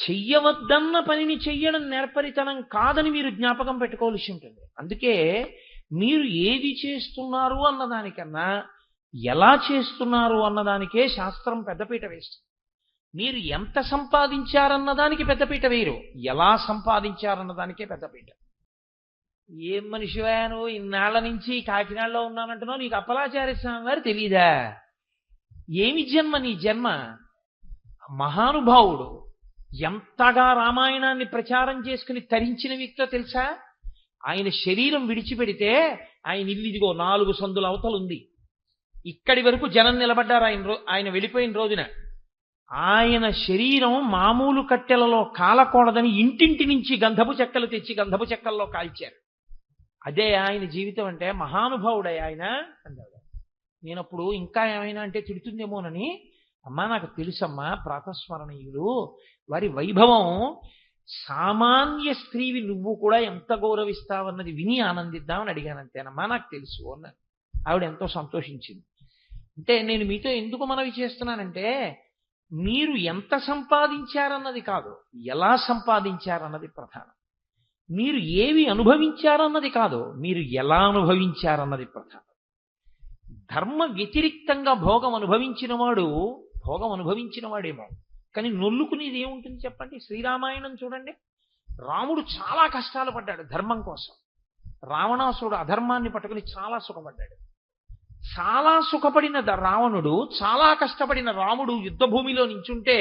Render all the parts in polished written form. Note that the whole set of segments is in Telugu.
చెయ్యవద్దన్న పనిని చెయ్యడం నేర్పరితనం కాదని మీరు జ్ఞాపకం పెట్టుకోవాల్సి ఉంటుంది. అందుకే మీరు ఏది చేస్తున్నారు అన్నదానికన్నా ఎలా చేస్తున్నారు అన్నదానికే శాస్త్రం పెద్దపీట వేస్తుంది. మీరు ఎంత సంపాదించారన్నదానికి పెద్దపీట వేయరు, ఎలా సంపాదించారన్నదానికే పెద్దపీట. ఏం మనిషివా నువ్వు, ఇన్నాళ్ల నుంచి కాకినాడలో ఉన్నానంటున్నావు, నీకు అప్పలాచార్య స్వామి వారు తెలీదా? ఏమి జన్మ నీ జన్మ? మహానుభావుడు ఎంతగా రామాయణాన్ని ప్రచారం చేసుకుని తరించిన వ్యక్తో తెలుసా? ఆయన శరీరం విడిచిపెడితే ఆయన ఇల్లు ఇదిగో 4 సందుల అవతలుంది. ఇక్కడి వరకు జనం నిలబడ్డారు ఆయన వెళ్ళిపోయిన రోజున. ఆయన శరీరం మామూలు కట్టెలలో కాలకూడదని ఇంటింటి నుంచి గంధపు చెక్కలు తెచ్చి గంధపు చెక్కల్లో కాల్చారు. అదే ఆయన జీవితం అంటే. మహానుభావుడే ఆయన అన్నాడు. నేనప్పుడు ఇంకా ఏమైనా అంటే తిడుతుందేమోనని, అమ్మా నాకు తెలుసమ్మా, ప్రాతస్మరణీయులు వారి వైభవం సామాన్య స్త్రీవి నువ్వు కూడా ఎంత గౌరవిస్తావన్నది విని ఆనందిద్దామని అడిగానంతేనమ్మా, నాకు తెలుసు అన్నాను. ఆవిడ ఎంతో సంతోషించింది. అంటే నేను మీతో ఎందుకు మనవి చేస్తున్నానంటే, మీరు ఎంత సంపాదించారన్నది కాదు, ఎలా సంపాదించారన్నది ప్రధానం. మీరు ఏవి అనుభవించారన్నది కాదు, మీరు ఎలా అనుభవించారన్నది ప్రధానం. ధర్మ వ్యతిరిక్తంగా భోగం అనుభవించిన వాడేమో, కానీ నొల్లుకునేది ఏముంటుంది చెప్పండి? శ్రీరామాయణం చూడండి. రాముడు చాలా కష్టాలు పడ్డాడు ధర్మం కోసం. రావణాసురుడు అధర్మాన్ని పట్టుకుని చాలా సుఖపడ్డాడు. చాలా సుఖపడిన రావణుడు, చాలా కష్టపడిన రాముడు యుద్ధభూమిలో నించుంటే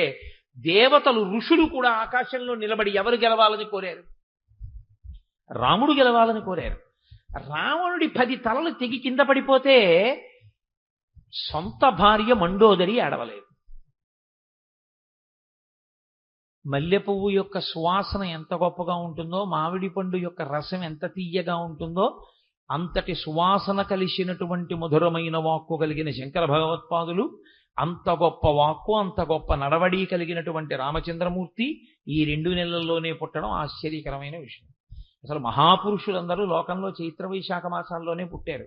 దేవతలు ఋషులు కూడా ఆకాశంలో నిలబడి ఎవరు గెలవాలని కోరారు? రాముడు గెలవాలని కోరారు. రావణుడి 10 తలలు తెగి కింద పడిపోతే సొంత భార్య మండోదరి ఏడవలేదు. మల్లె పువ్వు యొక్క సువాసన ఎంత గొప్పగా ఉంటుందో, మామిడి పండు యొక్క రసం ఎంత తీయగా ఉంటుందో, అంతటి సువాసన కలిసినటువంటి మధురమైన వాక్కు కలిగిన శంకర భగవత్పాదులు, అంత గొప్ప వాక్కు, అంత గొప్ప నడవడి కలిగినటువంటి రామచంద్రమూర్తి ఈ 2 నెలల్లోనే పుట్టడం ఆశ్చర్యకరమైన విషయం. అసలు మహాపురుషులందరూ లోకంలో చైత్ర వైశాఖ మాసాల్లోనే పుట్టారు.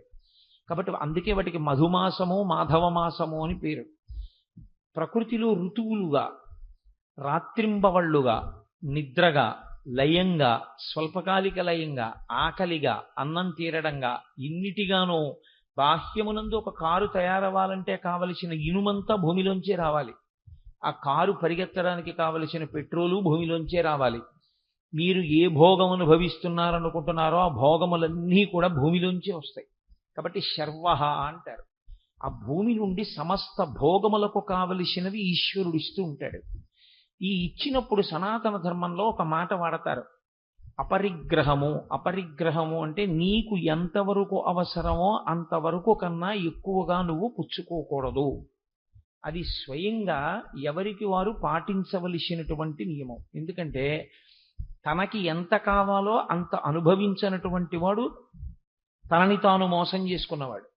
కాబట్టి అందుకే వాటికి మధుమాసము, మాధవ మాసము అని పేరు. ప్రకృతిలో ఋతువులుగా, రాత్రింబవళ్ళుగా, నిద్రగా, లయంగా, స్వల్పకాలిక లయంగా, ఆకలిగా, అన్నం తీరడంగా, ఇన్నిటిగానో బాహ్యమునందు ఒక కారు తయారవ్వాలంటే కావలసిన ఇనుమంతా భూమిలోంచే రావాలి. ఆ కారు పరిగెత్తడానికి కావలసిన పెట్రోలు భూమిలోంచే రావాలి. మీరు ఏ భోగం అనుభవిస్తున్నారనుకుంటున్నారో ఆ భోగములన్నీ కూడా భూమిలోంచే వస్తాయి. కాబట్టి శర్వః అంటారు. ఆ భూమి నుండి సమస్త భోగములకు కావలసినవి ఈశ్వరుడు ఇస్తూ ఉంటాడు. ఈ ఇచ్చినప్పుడు సనాతన ధర్మంలో ఒక మాట వాడతారు, అపరిగ్రహము. అపరిగ్రహము అంటే నీకు ఎంతవరకు అవసరమో అంతవరకు కన్నా ఎక్కువగా నువ్వు పుచ్చుకోకూడదు. అది స్వయంగా ఎవరికి వారు పాటించవలసినటువంటి నియమం. ఎందుకంటే తనకి ఎంత కావాలో అంత అనుభవించినటువంటి వాడు తనని తాను మోసం చేసుకున్నవాడు.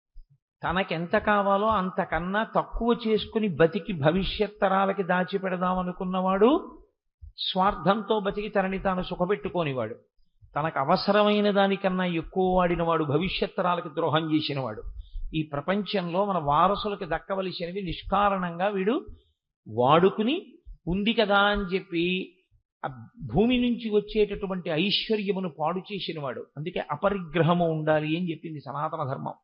తనకెంత కావాలో అంతకన్నా తక్కువ చేసుకుని బతికి భవిష్యత్ తరాలకి దాచిపెడదామనుకున్నవాడు స్వార్థంతో బతికి తనని తాను సుఖపెట్టుకోనివాడు. తనకు అవసరమైన దానికన్నా ఎక్కువ వాడినవాడు భవిష్యత్ తరాలకి ద్రోహం చేసినవాడు. ఈ ప్రపంచంలో మన వారసులకు దక్కవలసినవి నిష్కారణంగా వీడు వాడుకుని ఉంది కదా అని చెప్పి ఆ భూమి నుంచి వచ్చేటటువంటి ఐశ్వర్యమును పాడు చేసినవాడు. అందుకే అపరిగ్రహము ఉండాలి అని చెప్పింది సనాతన ధర్మం.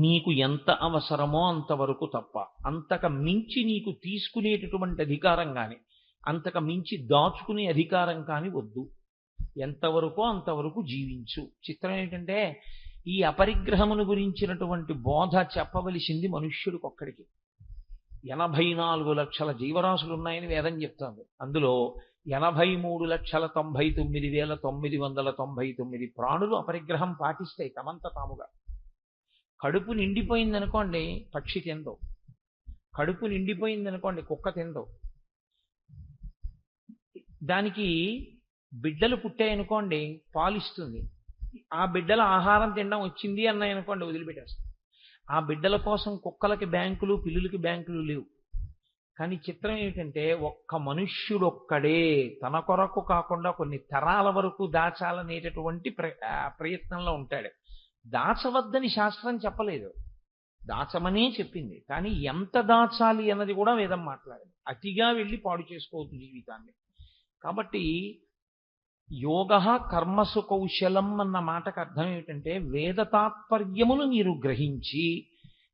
నీకు ఎంత అవసరమో అంతవరకు తప్ప, అంతక మించి నీకు తీసుకునేటటువంటి అధికారం కానీ, అంతక మించి దాచుకునే అధికారం కానీ వద్దు. ఎంతవరకో అంతవరకు జీవించు. చిత్రం ఏంటంటే ఈ అపరిగ్రహమును గురించినటువంటి బోధ చెప్పవలసింది మనుష్యుడికొక్కడికి. 84 లక్షల జీవరాశులు ఉన్నాయని వేదం చెప్తోంది. అందులో 83,99,999 ప్రాణులు అపరిగ్రహం పాటిస్తాయి తమంత తాముగా. కడుపు నిండిపోయిందనుకోండి పక్షి తిందో, కడుపు నిండిపోయిందనుకోండి కుక్క తిందో. దానికి బిడ్డలు పుట్టాయనుకోండి పాలిస్తుంది. ఆ బిడ్డల ఆహారం తినడం వచ్చింది అన్నాయనుకోండి వదిలిపెట్టేస్తుంది. ఆ బిడ్డల కోసం కుక్కలకి బ్యాంకులు, పిల్లులకి బ్యాంకులు లేవు. కానీ చిత్రం ఏమిటంటే ఒక్క మనుష్యుడొక్కడే తన కొరకు కాకుండా కొన్ని తరాల వరకు దాచాలనేటటువంటి ప్రయత్నంలో ఉంటాడు. దాచవద్దని శాస్త్రం చెప్పలేదు. దాచమనే చెప్పింది. కానీ ఎంత దాచాలి అన్నది కూడా వేదం మాట్లాడింది. అతిగా వెళ్ళి పాడు చేసుకోవద్దు జీవితాన్ని. కాబట్టి యోగ కర్మసు కౌశలం అన్న మాటకు అర్థం ఏమిటంటే వేద తాత్పర్యమును మీరు గ్రహించి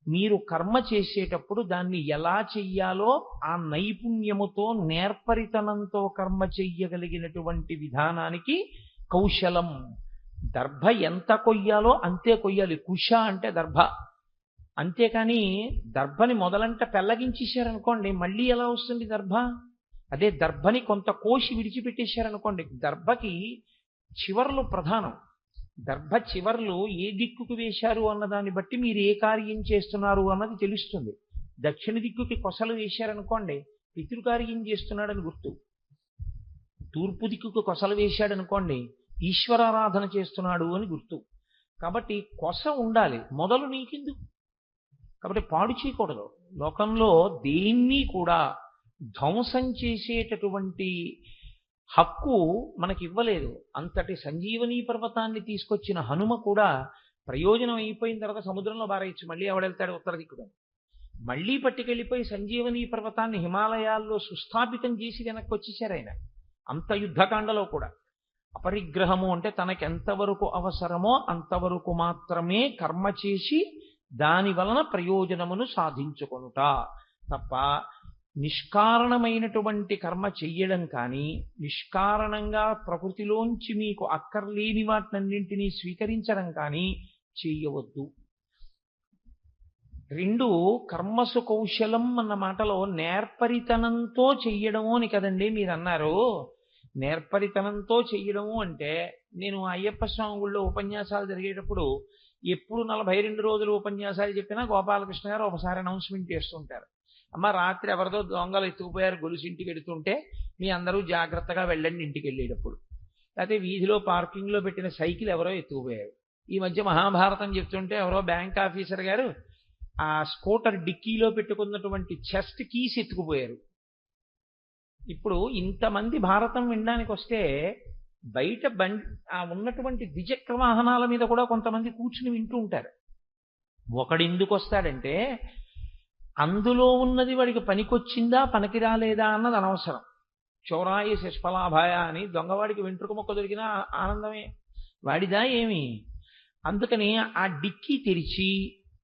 మీరు కర్మ చేసేటప్పుడు దాన్ని ఎలా చెయ్యాలో ఆ నైపుణ్యముతో నేర్పరితనంతో కర్మ చెయ్యగలిగినటువంటి విధానానికి కౌశలం. దర్భ ఎంత కొయ్యాలో అంతే కొయ్యాలి. కుశ అంటే దర్భ. అంతేకాని దర్భని మొదలంట పెళ్ళగించేశారనుకోండి, మళ్ళీ ఎలా వస్తుంది దర్భ? అదే దర్భని కొంత కోసి విడిచిపెట్టేశారనుకోండి, దర్భకి చివర్లు ప్రధానం. దర్భ చివర్లు ఏ దిక్కుకు వేశారు అన్నదాన్ని బట్టి మీరు ఏ కార్యం చేస్తున్నారు అన్నది తెలుస్తుంది. దక్షిణ దిక్కుకి కొసలు వేశారనుకోండి, పితృకార్యం చేస్తున్నాడని గుర్తు. తూర్పు దిక్కుకు కొసలు వేశాడనుకోండి, ఈశ్వరారాధన చేస్తున్నాడు అని గుర్తు. కాబట్టి కొస ఉండాలి, మొదలు నీకెందుకు? కాబట్టి పాడు చేయకూడదు. లోకంలో దేన్ని కూడా ధ్వంసం చేసేటటువంటి హక్కు మనకి ఇవ్వలేదు. అంతటి సంజీవనీ పర్వతాన్ని తీసుకొచ్చిన హనుమ కూడా ప్రయోజనం అయిపోయిన తర్వాత సముద్రంలో బారేయచ్చు, మళ్ళీ ఎవడెళ్తాడు ఉత్తర దిక్కుగా. మళ్ళీ పట్టుకెళ్ళిపోయి సంజీవనీ పర్వతాన్ని హిమాలయాల్లో సుస్థాపితం చేసి వెనక్కి వచ్చేసారు ఆయన. అంత యుద్ధకాండలో కూడా అపరిగ్రహము అంటే తనకి ఎంతవరకు అవసరమో అంతవరకు మాత్రమే కర్మ చేసి దాని వలన ప్రయోజనమును సాధించుకొనుట తప్ప నిష్కారణమైనటువంటి కర్మ చెయ్యడం కానీ, నిష్కారణంగా ప్రకృతిలోంచి మీకు అక్కర్లేని వాటినన్నింటినీ స్వీకరించడం కానీ చెయ్యవద్దు. రెండు, కర్మసు కౌశలం అన్న మాటలో నేర్పరితనంతో చెయ్యడము అని కదండి మీరు అన్నారు. నేర్పరితనంతో చెయ్యడము అంటే, నేను అయ్యప్ప స్వామి గుళ్ళో ఉపన్యాసాలు జరిగేటప్పుడు ఎప్పుడు 42 రోజులు ఉపన్యాసాలు చెప్పినా గోపాలకృష్ణ గారు ఒకసారి అనౌన్స్మెంట్ చేస్తుంటారు. అమ్మ, రాత్రి ఎవరిదో దొంగలు ఎత్తుకుపోయారు, గొలుసు ఇంటికి వెడుతుంటే మీ అందరూ జాగ్రత్తగా వెళ్ళండి ఇంటికి వెళ్ళేటప్పుడు. లేకపోతే వీధిలో పార్కింగ్లో పెట్టిన సైకిల్ ఎవరో ఎత్తుకుపోయారు. ఈ మధ్య మహాభారతం చెప్తుంటే ఎవరో బ్యాంక్ ఆఫీసర్ గారు ఆ స్కూటర్ డిక్కీలో పెట్టుకున్నటువంటి చెస్ట్ కీస్ ఎత్తుకుపోయారు. ఇప్పుడు ఇంతమంది భారతం వినడానికి వస్తే బయట ఉన్నటువంటి ద్విచక్ర వాహనాల మీద కూడా కొంతమంది కూర్చుని వింటూ ఉంటారు. ఒకడు ఎందుకు వస్తాడంటే అందులో ఉన్నది వాడికి పనికొచ్చిందా పనికి రాలేదా అన్నది అనవసరం. చౌరాయి శిష్ఫలాభాయ అని దొంగవాడికి వెంట్రుక మొక్క దొరికినా ఆనందమే, వాడిదా ఏమి. అందుకని ఆ డిక్కీ తెరిచి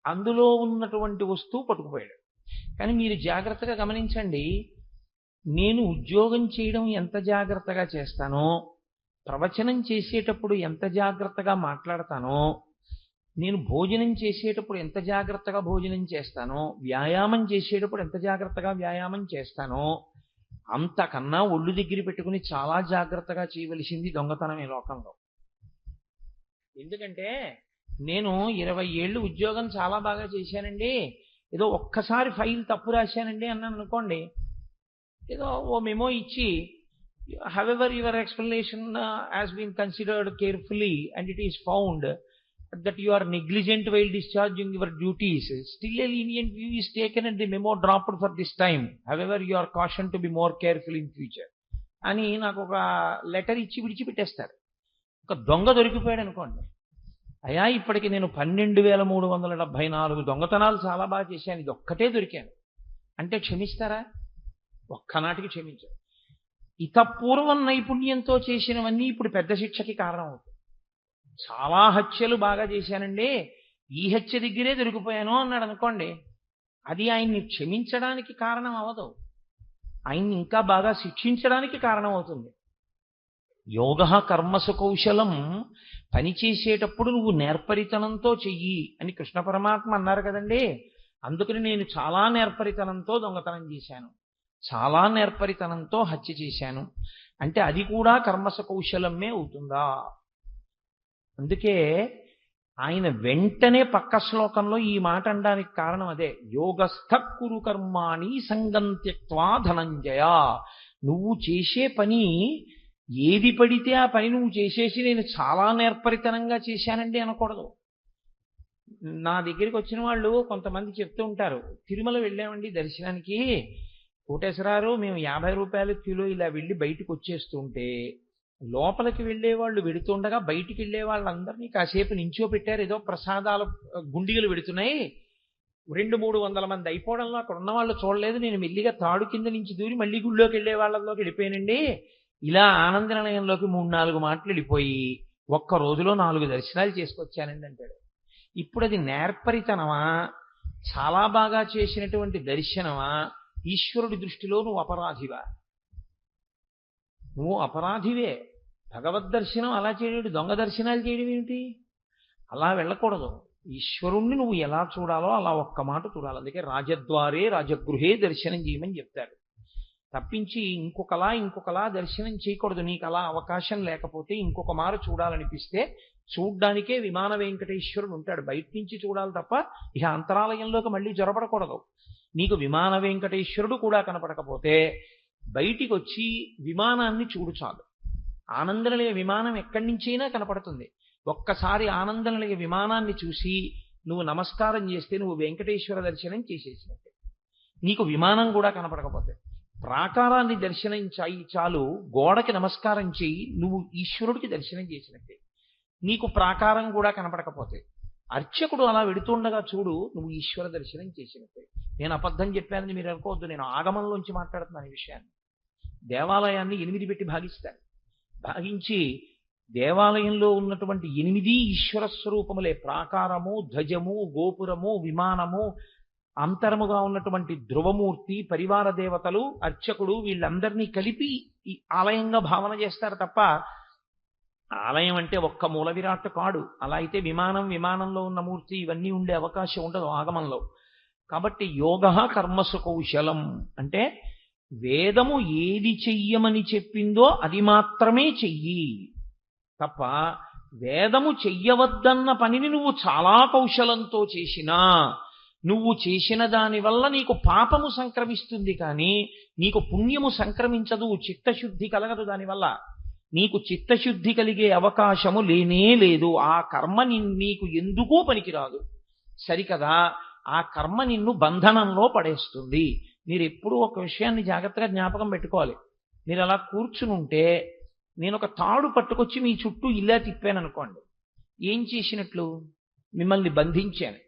అందులో ఉన్నటువంటి వస్తువు పట్టుకుపోయాడు. కానీ మీరు జాగ్రత్తగా గమనించండి, నేను ఉద్యోగం చేయడం ఎంత జాగ్రత్తగా చేస్తానో, ప్రవచనం చేసేటప్పుడు ఎంత జాగ్రత్తగా మాట్లాడతానో, నేను భోజనం చేసేటప్పుడు ఎంత జాగ్రత్తగా భోజనం చేస్తానో, వ్యాయామం చేసేటప్పుడు ఎంత జాగ్రత్తగా వ్యాయామం చేస్తానో, అంతకన్నా ఒళ్ళు దగ్గర పెట్టుకుని చాలా జాగ్రత్తగా చేయవలసింది దొంగతనమే లోకంలో. ఎందుకంటే నేను 20 ఏళ్ళు ఉద్యోగం చాలా బాగా చేశానండి, ఏదో ఒక్కసారి ఫైల్ తప్పు రాశానండి అన్నాను అనుకోండి, ఏదో ఓ మెమో ఇచ్చి however your explanation has been considered carefully and it is found that you are negligent while discharging your duties, still a lenient view is taken and the memo dropped for this time, however you are cautioned to be more careful in future అని నాకు ఒక లెటర్ ఇచ్చి విడిచిపెట్టేస్తారు. ఒక దొంగ దొరికిపోయాడు అనుకోండి, అయ్యా ఇప్పటికి నేను 12,374 దొంగతనాలు చాలా బాగా చేశాను, ఇది ఒక్కటే దొరికాను అంటే క్షమిస్తారా? ఒక్కనాటికి క్షమించారు. ఇతపూర్వం నైపుణ్యంతో చేసినవన్నీ ఇప్పుడు పెద్ద శిక్షకి కారణం అవుతుంది. చాలా హత్యలు బాగా చేశానండి, ఈ హత్య దగ్గరే దొరికిపోయాను అన్నాడు అనుకోండి, అది ఆయన్ని క్షమించడానికి కారణం అవ్వదు, ఆయన్ని ఇంకా బాగా శిక్షించడానికి కారణం అవుతుంది. యోగ కర్మసు కౌశలం, పని చేసేటప్పుడు నువ్వు నేర్పరితనంతో చెయ్యి అని కృష్ణ పరమాత్మ అన్నారు కదండి. అందుకని నేను చాలా నేర్పరితనంతో దొంగతనం చేశాను, చాలా నేర్పరితనంతో హత్య చేశాను అంటే అది కూడా కర్మసు కౌశలమే అవుతుందా? అందుకే ఆయన వెంటనే పక్క శ్లోకంలో ఈ మాట అనడానికి కారణం అదే. యోగస్థ కురు కర్మాణి సంగం త్యక్త్వా ధనంజయ. నువ్వు చేసే పని ఏది పడితే ఆ పని నువ్వు చేసేసి నేను చాలా నేర్పరితనంగా చేశానండి అనకూడదు. నా దగ్గరికి వచ్చిన వాళ్ళు కొంతమంది చెప్తూ ఉంటారు, తిరుమల వెళ్ళామండి దర్శనానికి, కోటేశ్వరారు మేము 50 రూపాయల కిలో ఇలా వెళ్ళి బయటకు వచ్చేస్తుంటే లోపలికి వెళ్ళేవాళ్ళు వెడుతుండగా బయటికి వెళ్ళే వాళ్ళందరినీ కాసేపు నించో పెట్టారు, ఏదో ప్రసాదాల గుండిగలు వెడుతున్నాయి, 200-300 మంది అయిపోవడంలో అక్కడ ఉన్న వాళ్ళు చూడలేదు, నేను మెల్లిగా తాడు కింద నుంచి దూరి మళ్ళీ గుళ్ళోకి వెళ్ళే వాళ్ళలోకి వెళ్ళిపోయానండి. ఇలా ఆనంద నిలయంలోకి 3-4 మాటలు వెళ్ళిపోయి ఒక్క రోజులో 4 దర్శనాలు చేసుకొచ్చానండి అంటాడు. ఇప్పుడు అది నేర్పరితనమా, చాలా బాగా చేసినటువంటి దర్శనమా, ఈశ్వరుడి దృష్టిలో నువ్వు అపరాధివా? నువ్వు అపరాధివే. భగవద్ దర్శనం అలా చేయడం, దొంగ దర్శనాలు చేయడం ఏమిటి? అలా వెళ్ళకూడదు. ఈశ్వరుణ్ణి నువ్వు ఎలా చూడాలో అలా ఒక్క మాట చూడాలి. అందుకే రాజద్వారే రాజగృహే దర్శనం చేయమని చెప్తాడు. తప్పించి ఇంకొకలా దర్శనం చేయకూడదు. నీకు అలా అవకాశం లేకపోతే ఇంకొక మారు చూడాలనిపిస్తే చూడ్డానికే విమాన వెంకటేశ్వరుడు ఉంటాడు. బయట నుంచి చూడాలి తప్ప ఇక అంతరాలయంలోకి మళ్ళీ జొరబడకూడదు. నీకు విమాన వెంకటేశ్వరుడు కూడా కనపడకపోతే బయటికి వచ్చి విమానాన్ని చూడు చాలు. ఆనందనిలయ విమానం ఎక్కడి నుంచైనా కనపడుతుంది. ఒక్కసారి ఆనందనిలయ విమానాన్ని చూసి నువ్వు నమస్కారం చేస్తే నువ్వు వెంకటేశ్వర దర్శనం చేసేసినట్టే. నీకు విమానం కూడా కనపడకపోతే ప్రాకారాన్ని దర్శనం చాలు, గోడకి నమస్కారం చేయి, నువ్వు ఈశ్వరుడికి దర్శనం చేసినట్టే. నీకు ప్రాకారం కూడా కనపడకపోతే అర్చకుడు అలా వెడుతుండగా చూడు, నువ్వు ఈశ్వర దర్శనం చేసినట్టే. నేను అబద్ధం చెప్పానని మీరు అనుకోవద్దు, నేను ఆగమంలోంచి మాట్లాడుతున్నాను ఈ విషయాన్ని. దేవాలయాన్ని 8 పెట్టి భాగిస్తాను. భాగించి దేవాలయంలో ఉన్నటువంటి 8 ఈశ్వర స్వరూపములే. ప్రాకారము, ధ్వజము, గోపురము, విమానము, అంతరముగా ఉన్నటువంటి ధ్రువమూర్తి, పరివార దేవతలు, అర్చకుడు, వీళ్ళందరినీ కలిపి ఈ ఆలయంగా భావన చేస్తారు తప్ప ఆలయం అంటే ఒక్క మూల విరాట్ కాడు. అలా అయితే విమానంలో ఉన్న మూర్తి ఇవన్నీ ఉండే అవకాశం ఉండదు ఆగమంలో. కాబట్టి యోగ కర్మసు కౌశలం అంటే వేదము ఏది చెయ్యమని చెప్పిందో అది మాత్రమే చెయ్యి తప్ప వేదము చెయ్యవద్దన్న పనిని నువ్వు చాలా కౌశలంతో చేసినా నువ్వు చేసిన దానివల్ల నీకు పాపము సంక్రమిస్తుంది, కానీ నీకు పుణ్యము సంక్రమించదు, చిత్తశుద్ధి కలగదు. దానివల్ల నీకు చిత్తశుద్ధి కలిగే అవకాశము లేనే లేదు. ఆ కర్మ నీకు ఎందుకూ పనికిరాదు. సరికదా, ఆ కర్మ నిన్ను బంధనంలో పడేస్తుంది. మీరు ఎప్పుడూ ఒక విషయాన్ని జాగ్రత్తగా జ్ఞాపకం పెట్టుకోవాలి. మీరు అలా కూర్చునుంటే నేను ఒక తాడు పట్టుకొచ్చి మీ చుట్టూ ఇలా తిప్పాను అనుకోండి, ఏం చేసినట్లు? మిమ్మల్ని బంధించాను.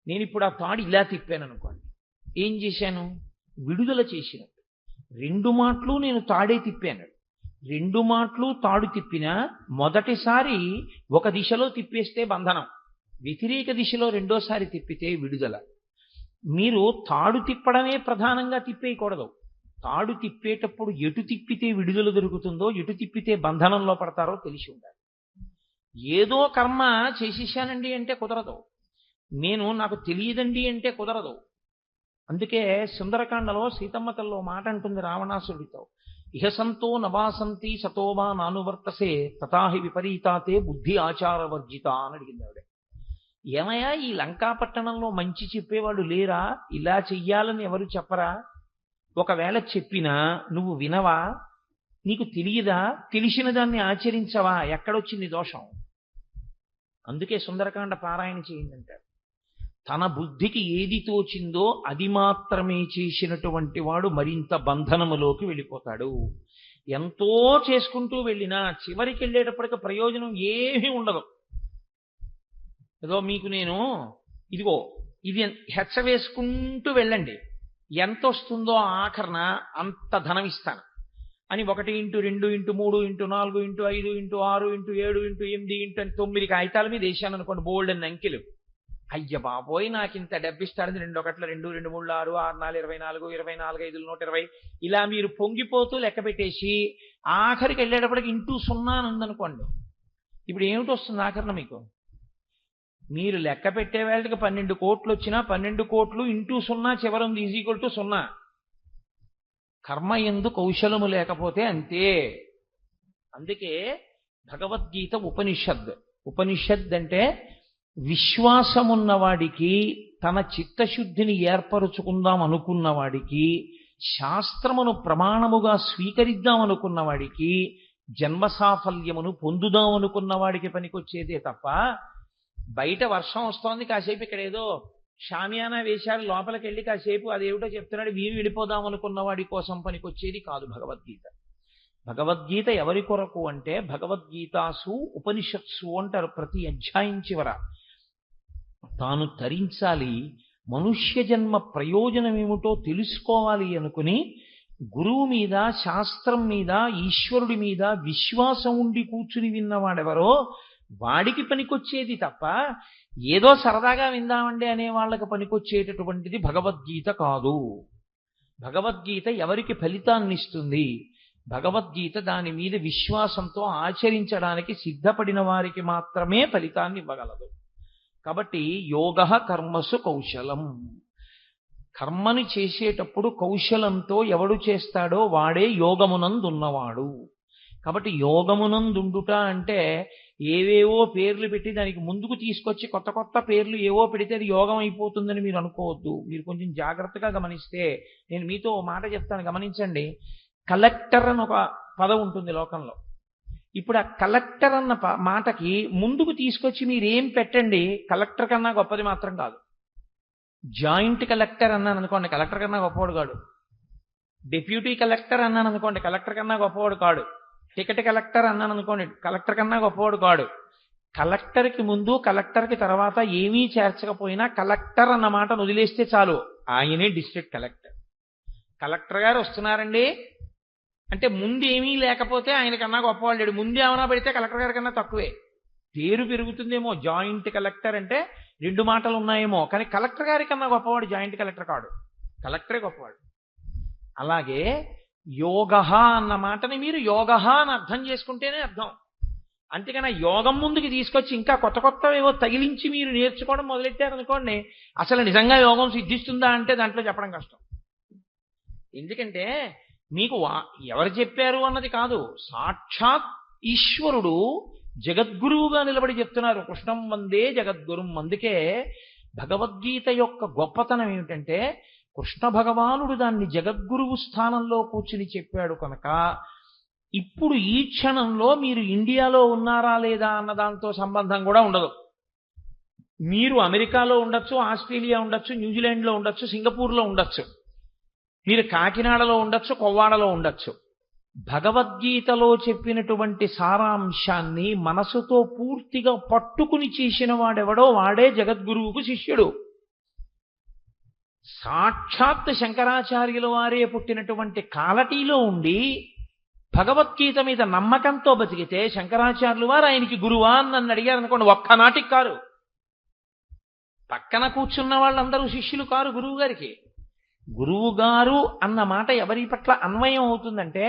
నేను ఇప్పుడు ఆ తాడు ఇలా తిప్పాను అనుకోండి, ఏం చేశాను? విడుదల చేసినట్టు. 2 మాటలు నేను తాడే తిప్పాను. 2 మాటలు తాడు తిప్పినా మొదటిసారి ఒక దిశలో తిప్పేస్తే బంధనం, వ్యతిరేక దిశలో రెండోసారి తిప్పితే విడుదల. మీరు తాడు తిప్పడమే ప్రధానంగా తిప్పేయకూడదు. తాడు తిప్పేటప్పుడు ఎటు తిప్పితే విడుదల దొరుకుతుందో, ఎటు తిప్పితే బంధనంలో పడతారో తెలిసి ఉండాలి. ఏదో కర్మ చేసేసానండి అంటే కుదరదు. నాకు తెలియదండి అంటే కుదరదు. అందుకే సుందరకాండలో సీతమ్మ తల్లో మాట అంటుంది రావణాసుడితో, ఇహసంతో నవాసంతి సతోవా నానువర్తసే తథాహి విపరీతాతే బుద్ధి ఆచారవర్జిత అని అడిగింది ఆవిడ. ఏమయ్యా, ఈ లంకాపట్టణంలో మంచి చెప్పేవాళ్ళు లేరా? ఇలా చెయ్యాలని ఎవరు చెప్పరా? ఒకవేళ చెప్పినా నువ్వు వినవా? నీకు తెలియదా? తెలిసిన దాన్ని ఆచరించవా? ఎక్కడొచ్చింది దోషం? అందుకే సుందరకాండ పారాయణ చేయిందంటారు. తన బుద్ధికి ఏది తోచిందో అది మాత్రమే చేసినటువంటి వాడు మరింత బంధనములోకి వెళ్ళిపోతాడు. ఎంతో చేసుకుంటూ వెళ్ళినా చివరికి వెళ్ళేటప్పటికి ప్రయోజనం ఏమీ ఉండదు. ఏదో మీకు నేను ఇదిగో ఇది హెచ్చ వేసుకుంటూ వెళ్ళండి, ఎంత వస్తుందో ఆఖరణ అంత ధనం ఇస్తాను అని 1 × 2 × 3 × 4 × 5 × 6 × 7 × 8 × 9 కాగితాల మీద వేసాను అనుకోండి, బోల్డ్ అన్ని అంకెలు. అయ్య బాబోయ్, నాకు ఇంత డబ్బిస్తారని 2 1 2 2 3 6 6 4 24 24 5 120 ఇలా మీరు పొంగిపోతూ లెక్క పెట్టేసి ఆఖరికి వెళ్ళేటప్పటికి ఇంటూ 0 అని ఉందనుకోండి, ఇప్పుడు ఏమిటి వస్తుంది ఆఖరణ మీకు? మీరు లెక్క పెట్టే వేళకి 12 కోట్లు వచ్చినా 12 కోట్లు ఇంటూ 0 చివరంది = 0. కర్మ యందు కౌశలము లేకపోతే అంతే. అందుకే భగవద్గీత ఉపనిషద్ అంటే విశ్వాసమున్నవాడికి, తన చిత్తశుద్ధిని ఏర్పరుచుకుందాం అనుకున్నవాడికి, శాస్త్రమును ప్రమాణముగా స్వీకరిద్దాం అనుకున్నవాడికి, జన్మ సాఫల్యమును పొందుదాం అనుకున్నవాడికి పనికొచ్చేదే తప్ప బయట వర్షం వస్తోంది కాసేపు ఇక్కడ ఏదో షామియానా వేశారు లోపలికి వెళ్ళి కాసేపు అదేమిటో చెప్తున్నాడు వీరు వెళ్ళిపోదాం అనుకున్న వాడి కోసం పనికొచ్చేది కాదు భగవద్గీత. భగవద్గీత ఎవరి కొరకు అంటే భగవద్గీతాసు ఉపనిషత్సు అంటారు. ప్రతి అధ్యాయం చివర తాను తరించాలి, మనుష్య జన్మ ప్రయోజనం ఏమిటో తెలుసుకోవాలి అనుకుని గురువు మీద, శాస్త్రం మీద, ఈశ్వరుడి మీద విశ్వాసం ఉండి కూర్చుని విన్నవాడెవరో వాడికి పనికొచ్చేది తప్ప ఏదో సరదాగా విందామండి అనే వాళ్ళకి పనికొచ్చేటటువంటిది భగవద్గీత కాదు. భగవద్గీత ఎవరికి ఫలితాన్ని ఇస్తుంది? భగవద్గీత దాని మీద విశ్వాసంతో ఆచరించడానికి సిద్ధపడిన వారికి మాత్రమే ఫలితాన్ని ఇవ్వగలదు. కాబట్టి యోగః కర్మసు కౌశలం. కర్మని చేసేటప్పుడు కౌశలంతో ఎవడు చేస్తాడో వాడే యోగమునందున్నవాడు. కాబట్టి యోగమునందుండుట అంటే ఏవేవో పేర్లు పెట్టి దానికి ముందుకు తీసుకొచ్చి కొత్త కొత్త పేర్లు ఏవో పెడితే అది యోగం అయిపోతుందని మీరు అనుకోవద్దు. మీరు కొంచెం జాగ్రత్తగా గమనిస్తే నేను మీతో ఓ మాట చెప్తాను, గమనించండి. కలెక్టర్ అని ఒక పదం ఉంటుంది లోకంలో. ఇప్పుడు ఆ కలెక్టర్ అన్న మాటకి ముందుకు తీసుకొచ్చి మీరేం పెట్టండి, కలెక్టర్ కన్నా గొప్పది మాత్రం కాదు. జాయింట్ కలెక్టర్ అన్నాను అనుకోండి, కలెక్టర్ కన్నా గొప్పవాడు కాడు. డిప్యూటీ కలెక్టర్ అన్నాను అనుకోండి, కలెక్టర్ కన్నా గొప్పవాడు కాడు. టికెట్ కలెక్టర్ అన్నాను అనుకోండి, కలెక్టర్ కన్నా గొప్పవాడు కాడు. కలెక్టర్కి ముందు, కలెక్టర్కి తర్వాత ఏమీ చేర్చకపోయినా కలెక్టర్ అన్న మాటను వదిలేస్తే చాలు, ఆయనే డిస్ట్రిక్ట్ కలెక్టర్. కలెక్టర్ గారు వస్తున్నారండి అంటే ముందు ఏమీ లేకపోతే ఆయన కన్నా గొప్పవాళ్ళు లేడు. ముందు ఏమైనా పెడితే కలెక్టర్ గారి కన్నా తక్కువే. పేరు పెరుగుతుందేమో, జాయింట్ కలెక్టర్ అంటే 2 మాటలు ఉన్నాయేమో, కానీ కలెక్టర్ గారి కన్నా గొప్పవాడు జాయింట్ కలెక్టర్ కాడు, కలెక్టరే గొప్పవాడు. అలాగే యోగః అన్న మాటని మీరు యోగః అని అర్థం చేసుకుంటేనే అర్థం. అంతేకాని యోగం ముందుకి తీసుకొచ్చి ఇంకా కొత్త కొత్తవేవో తగిలించి మీరు నేర్చుకోవడం మొదలెట్టారనుకోండి, అసలు నిజంగా యోగం సిద్ధిస్తుందా అంటే దాంట్లో చెప్పడం కష్టం. ఎందుకంటే మీకు ఎవరు చెప్పారు అన్నది కాదు, సాక్షాత్ ఈశ్వరుడు జగద్గురువుగా నిలబడి చెప్తున్నారు, కృష్ణం వందే జగద్గురుం. అందుకే భగవద్గీత యొక్క గొప్పతనం ఏమిటంటే కృష్ణ భగవానుడు దాన్ని జగద్గురువు స్థానంలో కూర్చుని చెప్పాడు కనుక ఇప్పుడు ఈ క్షణంలో మీరు ఇండియాలో ఉన్నారా లేదా అన్న దాంతో సంబంధం కూడా ఉండదు. మీరు అమెరికాలో ఉండొచ్చు, ఆస్ట్రేలియా ఉండొచ్చు, న్యూజిలాండ్లో ఉండొచ్చు, సింగపూర్లో ఉండొచ్చు, మీరు కాకినాడలో ఉండొచ్చు, కొవ్వాడలో ఉండొచ్చు. భగవద్గీతలో చెప్పినటువంటి సారాంశాన్ని మనసుతో పూర్తిగా పట్టుకుని చేసిన వాడెవడో వాడే జగద్గురువుకు శిష్యుడు. సాక్షాత్ శంకరాచార్యుల వారే పుట్టినటువంటి కాలటీలో ఉండి భగవద్గీత మీద నమ్మకంతో బతికితే శంకరాచార్యులు వారు ఆయనకి గురువా అని నన్ను అడిగారు అనుకోండి, ఒక్కనాటికి కారు. పక్కన కూర్చున్న వాళ్ళందరూ శిష్యులు కారు గురువు గారికి. గురువు గారు అన్న మాట ఎవరి పట్ల అన్వయం అవుతుందంటే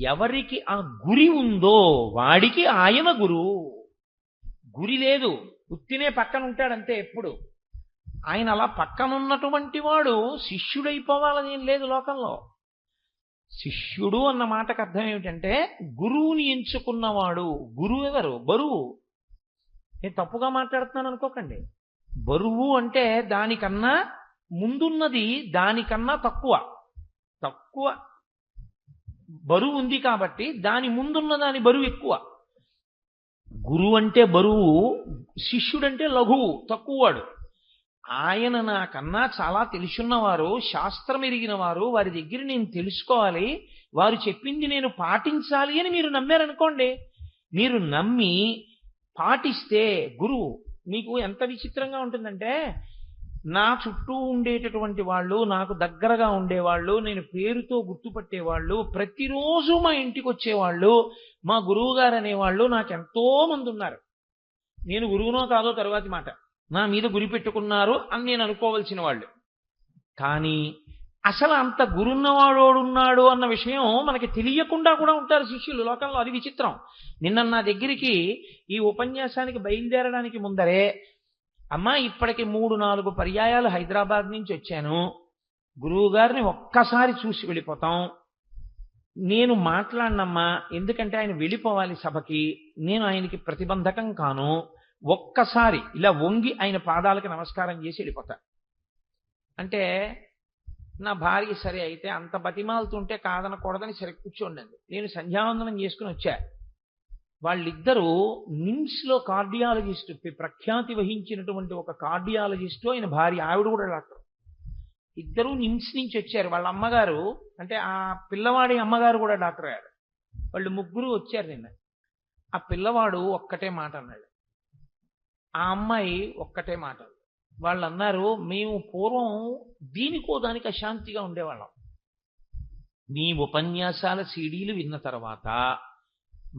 ఎవరికి ఆ గురి ఉందో వాడికి ఆయన గురువు. గురి లేదు, ఉత్తినే పక్కన ఉంటాడంతే ఎప్పుడు. ఆయన అలా పక్కనున్నటువంటి వాడు శిష్యుడైపోవాలని ఏం లేదు లోకంలో. శిష్యుడు అన్న మాటకు అర్థం ఏమిటంటే గురువుని ఎంచుకున్నవాడు. గురువు ఎవరు? బరువు. నేను తప్పుగా మాట్లాడుతున్నాను అనుకోకండి. బరువు అంటే దానికన్నా ముందున్నది దానికన్నా తక్కువ బరువు ఉంది కాబట్టి దాని ముందున్న దాని బరువు ఎక్కువ. గురువు అంటే బరువు, శిష్యుడంటే లఘువు, తక్కువవాడు. ఆయన నాకన్నా చాలా తెలుసున్నవారు, శాస్త్రం ఎరిగిన వారు, వారి దగ్గర నేను తెలుసుకోవాలి, వారు చెప్పింది నేను పాటించాలి అని మీరు నమ్మారనుకోండి, మీరు నమ్మి పాటిస్తే గురువు. మీకు ఎంత విచిత్రంగా ఉంటుందంటే నా చుట్టూ ఉండేటటువంటి వాళ్ళు, నాకు దగ్గరగా ఉండేవాళ్ళు, నేను పేరుతో గుర్తుపట్టేవాళ్ళు, ప్రతిరోజు మా ఇంటికి వచ్చేవాళ్ళు, మా గురువు గారు అనేవాళ్ళు నాకు ఎంతో మంది ఉన్నారు. నేను గురువునో కాదో తరువాతి మాట, నా మీద గురి పెట్టుకున్నారు అని నేను అనుకోవలసిన వాళ్ళు. కానీ అసలు అంత గురున్నవాడోడున్నాడు అన్న విషయం మనకి తెలియకుండా కూడా ఉంటారు శిష్యులు లోకంలో. అది విచిత్రం. నిన్న నా దగ్గరికి ఈ ఉపన్యాసానికి బయలుదేరడానికి ముందరే, అమ్మా ఇప్పటికి 3-4 పర్యాయాలు హైదరాబాద్ నుంచి వచ్చాను, గురువు గారిని ఒక్కసారి చూసి వెళ్ళిపోతాం, నేను మాట్లాడినమ్మా ఎందుకంటే ఆయన వెళ్ళిపోవాలి సభకి, నేను ఆయనకి ప్రతిబంధకం కాను, ఒక్కసారి ఇలా వంగి ఆయన పాదాలకు నమస్కారం చేసి వెళ్ళిపోతా అంటే నా భార్య సరే అయితే అంత బతిమాలుతుంటే కాదనకూడదని సరే కూర్చోండి. నేను సంధ్యావందనం చేసుకుని వచ్చా. వాళ్ళిద్దరూ నిమ్స్లో కార్డియాలజిస్టు, ప్రఖ్యాతి వహించినటువంటి ఒక కార్డియాలజిస్టు, ఆయన భార్య, ఆవిడ కూడా డాక్టర్. ఇద్దరూ నిమ్స్ నుంచి వచ్చారు. వాళ్ళ అమ్మగారు అంటే ఆ పిల్లవాడి అమ్మగారు కూడా డాక్టర్ అయ్యారు. వాళ్ళు ముగ్గురు వచ్చారు నిన్న. ఆ పిల్లవాడు ఒక్కటే మాట అన్నాడు, ఆ అమ్మాయి ఒక్కటే మాట. వాళ్ళు అన్నారు, మేము పూర్వం దీనికో దానికి అశాంతిగా ఉండేవాళ్ళం. నీ ఉపన్యాసాల సీడీలు విన్న తర్వాత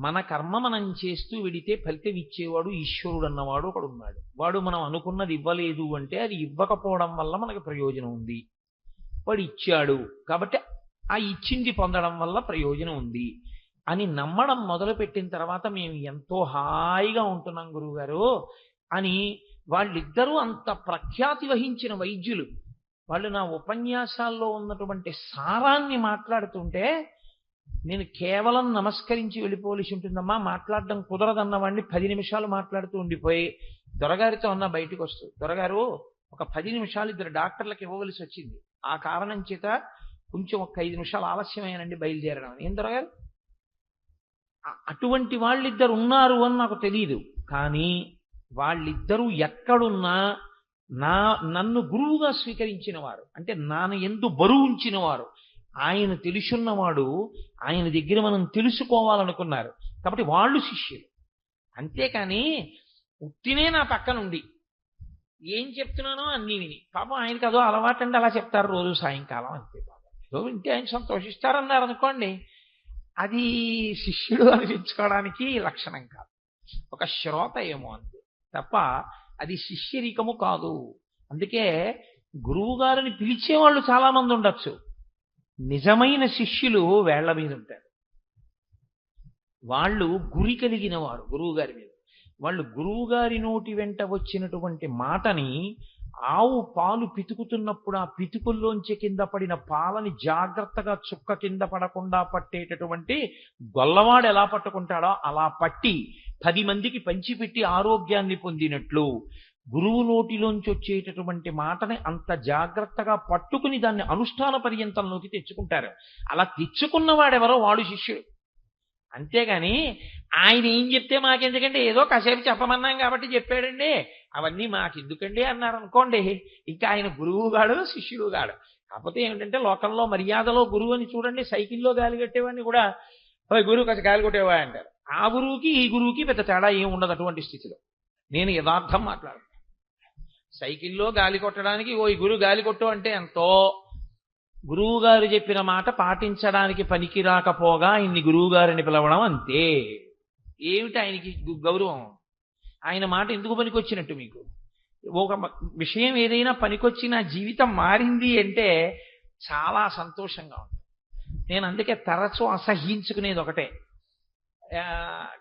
మన కర్మ మనం చేస్తూ విడితే ఫలితం ఇచ్చేవాడు ఈశ్వరుడు అన్నవాడు ఒకడు ఉన్నాడు. వాడు మనం అనుకున్నది ఇవ్వలేదు అంటే అది ఇవ్వకపోవడం వల్ల మనకు ప్రయోజనం ఉంది. వాడు ఇచ్చాడు కాబట్టి ఆ ఇచ్చింది పొందడం వల్ల ప్రయోజనం ఉంది అని నమ్మడం మొదలుపెట్టిన తర్వాత మేము ఎంతో హాయిగా ఉంటున్నాం గురువుగారు అని వాళ్ళిద్దరూ అంత ప్రఖ్యాతి వహించిన వైద్యులు. వాళ్ళు నా ఉపన్యాసాల్లో ఉన్నటువంటి సారాన్ని మాట్లాడుతుంటే నేను కేవలం నమస్కరించి వెళ్ళిపోవలసి ఉంటుందమ్మా, మాట్లాడడం కుదరదన్నవాడిని 10 నిమిషాలు మాట్లాడుతూ ఉండిపోయి దొరగారితో అన్న బయటకు వస్తూ, దొరగారు ఒక 10 నిమిషాలు ఇద్దరు డాక్టర్లకు ఇవ్వవలసి వచ్చింది, ఆ కారణం చేత కొంచెం ఒక 5 నిమిషాలు ఆలస్యమేనండి బయలుదేరడం. ఏం దొరగారు, అటువంటి వాళ్ళిద్దరు ఉన్నారు అని నాకు తెలియదు. కానీ వాళ్ళిద్దరూ ఎక్కడున్నా నన్ను గురువుగా స్వీకరించిన వారు, అంటే నాన్న ఎందు బరువు ఉంచిన వారు, ఆయన తెలుసున్నవాడు, ఆయన దగ్గర మనం తెలుసుకోవాలనుకున్నారు కాబట్టి వాళ్ళు శిష్యులు. అంతేకాని ఉత్తినే నా పక్కనుండి ఏం చెప్తున్నానో అన్నీ విని, పాపం ఆయనకి అదో అలవాటు అండి, అలా చెప్తారు రోజు సాయంకాలం అంతే. పాపం ఏదో వింటే ఆయన సంతోషిస్తారన్నారు అనుకోండి, అది శిష్యుడు అనిపించుకోవడానికి లక్షణం కాదు, ఒక శ్రోత ఏమో అంతే తప్ప అది శిష్యరికము కాదు. అందుకే గురువు గారిని పిలిచేవాళ్ళు చాలా మంది ఉండొచ్చు, నిజమైన శిష్యులు వేళ్ల మీద ఉంటారు. వాళ్ళు గురి కలిగిన వారు గురువు గారి మీద. వాళ్ళు గురువు గారి నోటి వెంట వచ్చినటువంటి మాటని, ఆవు పాలు పితుకుతున్నప్పుడు ఆ పితుకుల్లోంచి కింద పడిన పాలని జాగ్రత్తగా చుక్క కింద పడకుండా పట్టేటటువంటి గొల్లవాడు ఎలా పట్టుకుంటాడో అలా పట్టి 10 మందికి పంచిపెట్టి ఆరోగ్యాన్ని పొందినట్లు గురువు నోటిలోంచి వచ్చేటటువంటి మాటని అంత జాగ్రత్తగా పట్టుకుని దాన్ని అనుష్ఠాన పర్యంతంలోకి తెచ్చుకుంటారు. అలా తెచ్చుకున్నవాడెవరో వాడు శిష్యుడు. అంతేగాని ఆయన ఏం చెప్తే మాకెందుకంటే, ఏదో కాసేపు చెప్పమన్నాం కాబట్టి చెప్పాడండి, అవన్నీ మాకెందుకండి అన్నారు అనుకోండి, ఇంకా ఆయన గురువు గాడు శిష్యుడు గాడు. కాకపోతే ఏమిటంటే లోకంలో మర్యాదలో గురువు అని చూడండి, సైకిల్లో గాలి కట్టేవాడిని కూడా గురువు కాస్త గాలి కొట్టేవా అంటారు. ఆ గురువుకి ఈ గురువుకి పెద్ద తేడా ఏం ఉండదు అటువంటి స్థితిలో. నేను యథార్థం మాట్లాడతాను. సైకిల్లో గాలి కొట్టడానికి ఓ ఈ గురువు గాలి కొట్టు అంటే ఎంతో, గురువు గారు చెప్పిన మాట పాటించడానికి పనికి రాకపోగా ఇన్ని గురువు గారిని పిలవడం అంతే. ఏమిటి ఆయనకి గౌరవం? ఆయన మాట ఎందుకు పనికొచ్చినట్టు? మీకు ఒక విషయం ఏదైనా పనికొచ్చి నా జీవితం మారింది అంటే చాలా సంతోషంగా ఉంటుంది. నేను అందుకే తరచూ అసహ్యించుకునేది ఒకటే,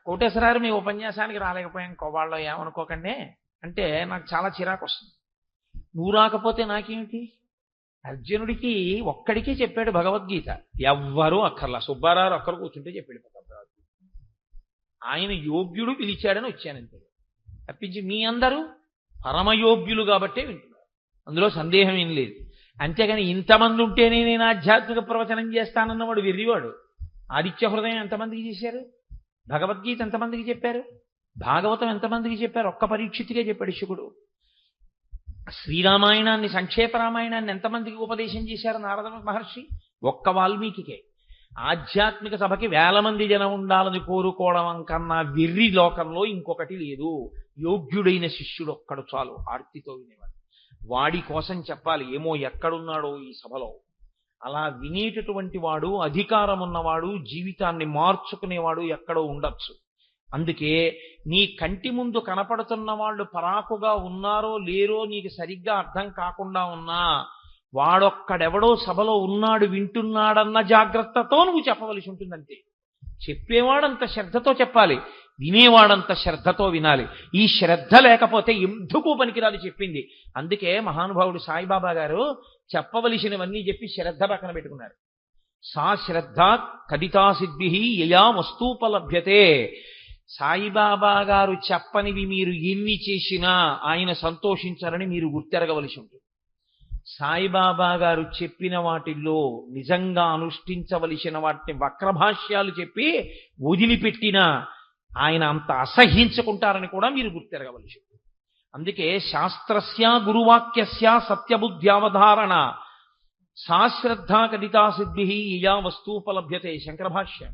కోటేశ్వరారు మీ ఉపన్యాసానికి రాలేకపోయాం కోవాళ్ళలో ఏమనుకోకండి అంటే నాకు చాలా చిరాకు వస్తుంది. నువ్వు రాకపోతే నాకేమిటి? అర్జునుడికి ఒక్కడికే చెప్పాడు భగవద్గీత, ఎవ్వరూ అక్కర్లా, సుబ్బారావు అక్కరు కూర్చుంటే చెప్పాడు భగవద్గీత. ఆయన యోగ్యుడు పిలిచాడని వచ్చానంతే తప్పించి మీ అందరూ పరమయోగ్యులు కాబట్టే వింటున్నారు, అందులో సందేహం ఏం లేదు. అంతేగాని ఇంతమంది ఉంటేనే నేను ఆధ్యాత్మిక ప్రవచనం చేస్తానన్నవాడు వెర్రివాడు. ఆదిత్య హృదయం ఎంతమందికి చేశారు? భగవద్గీత ఎంతమందికి చెప్పారు? భాగవతం ఎంతమందికి చెప్పారు? ఒక్క పరీక్షితిగా చెప్పాడు శుకుడు. శ్రీరామాయణాన్ని, సంక్షేప రామాయణాన్ని ఎంతమందికి ఉపదేశం చేశారు నారద మహర్షి? ఒక్క వాల్మీకికే. ఆధ్యాత్మిక సభకి 1000 మంది జనం ఉండాలని కోరుకోవడం కన్నా వెర్రి లోకంలో ఇంకొకటి లేదు. యోగ్యుడైన శిష్యుడు ఒక్కడు చాలు, ఆర్తితో వినేవాడు. వాడి కోసం చెప్పాలి, ఏమో ఎక్కడున్నాడో ఈ సభలో. అలా వినేటటువంటి వాడు, అధికారం ఉన్నవాడు, జీవితాన్ని మార్చుకునేవాడు ఎక్కడో ఉండొచ్చు. అందుకే నీ కంటి ముందు కనపడుతున్న వాళ్ళు పరాకుగా ఉన్నారో లేరో నీకు సరిగ్గా అర్థం కాకుండా ఉన్నా, వాడొక్కడెవడో సభలో ఉన్నాడు వింటున్నాడన్న జాగ్రత్తతో నువ్వు చెప్పవలసి ఉంటుందంతే. చెప్పేవాడంత శ్రద్ధతో చెప్పాలి, వినేవాడంత శ్రద్ధతో వినాలి. ఈ శ్రద్ధ లేకపోతే ఎందుకు పనికిరాదు చెప్పింది. అందుకే మహానుభావుడు సాయిబాబా గారు చెప్పవలసినవన్నీ చెప్పి శ్రద్ధ పక్కన పెట్టుకున్నారు. సా శ్రద్ధ కదితా సిద్భి యయా వస్తూపలభ్యతే. సాయిబాబా గారు చెప్పనివి మీరు ఎన్ని చేసినా ఆయన సంతోషించాలని మీరు గుర్తెరగవలసి ఉంటుంది. సాయిబాబా గారు చెప్పిన వాటిల్లో నిజంగా అనుష్ఠించవలసిన వాటిని వక్రభాష్యాలు చెప్పి వదిలిపెట్టినా ఆయన అంత అసహ్యించుకుంటారని కూడా మీరు గుర్తెరగవలసి ఉంటుంది. అందుకే శాస్త్రస్య గురువాక్యస్య సత్యబుద్ధ్యావధారణ సాశ్రద్ధా కదితా సిద్భి యయా వస్తూపలభ్యతే. శంకర భాష్యం.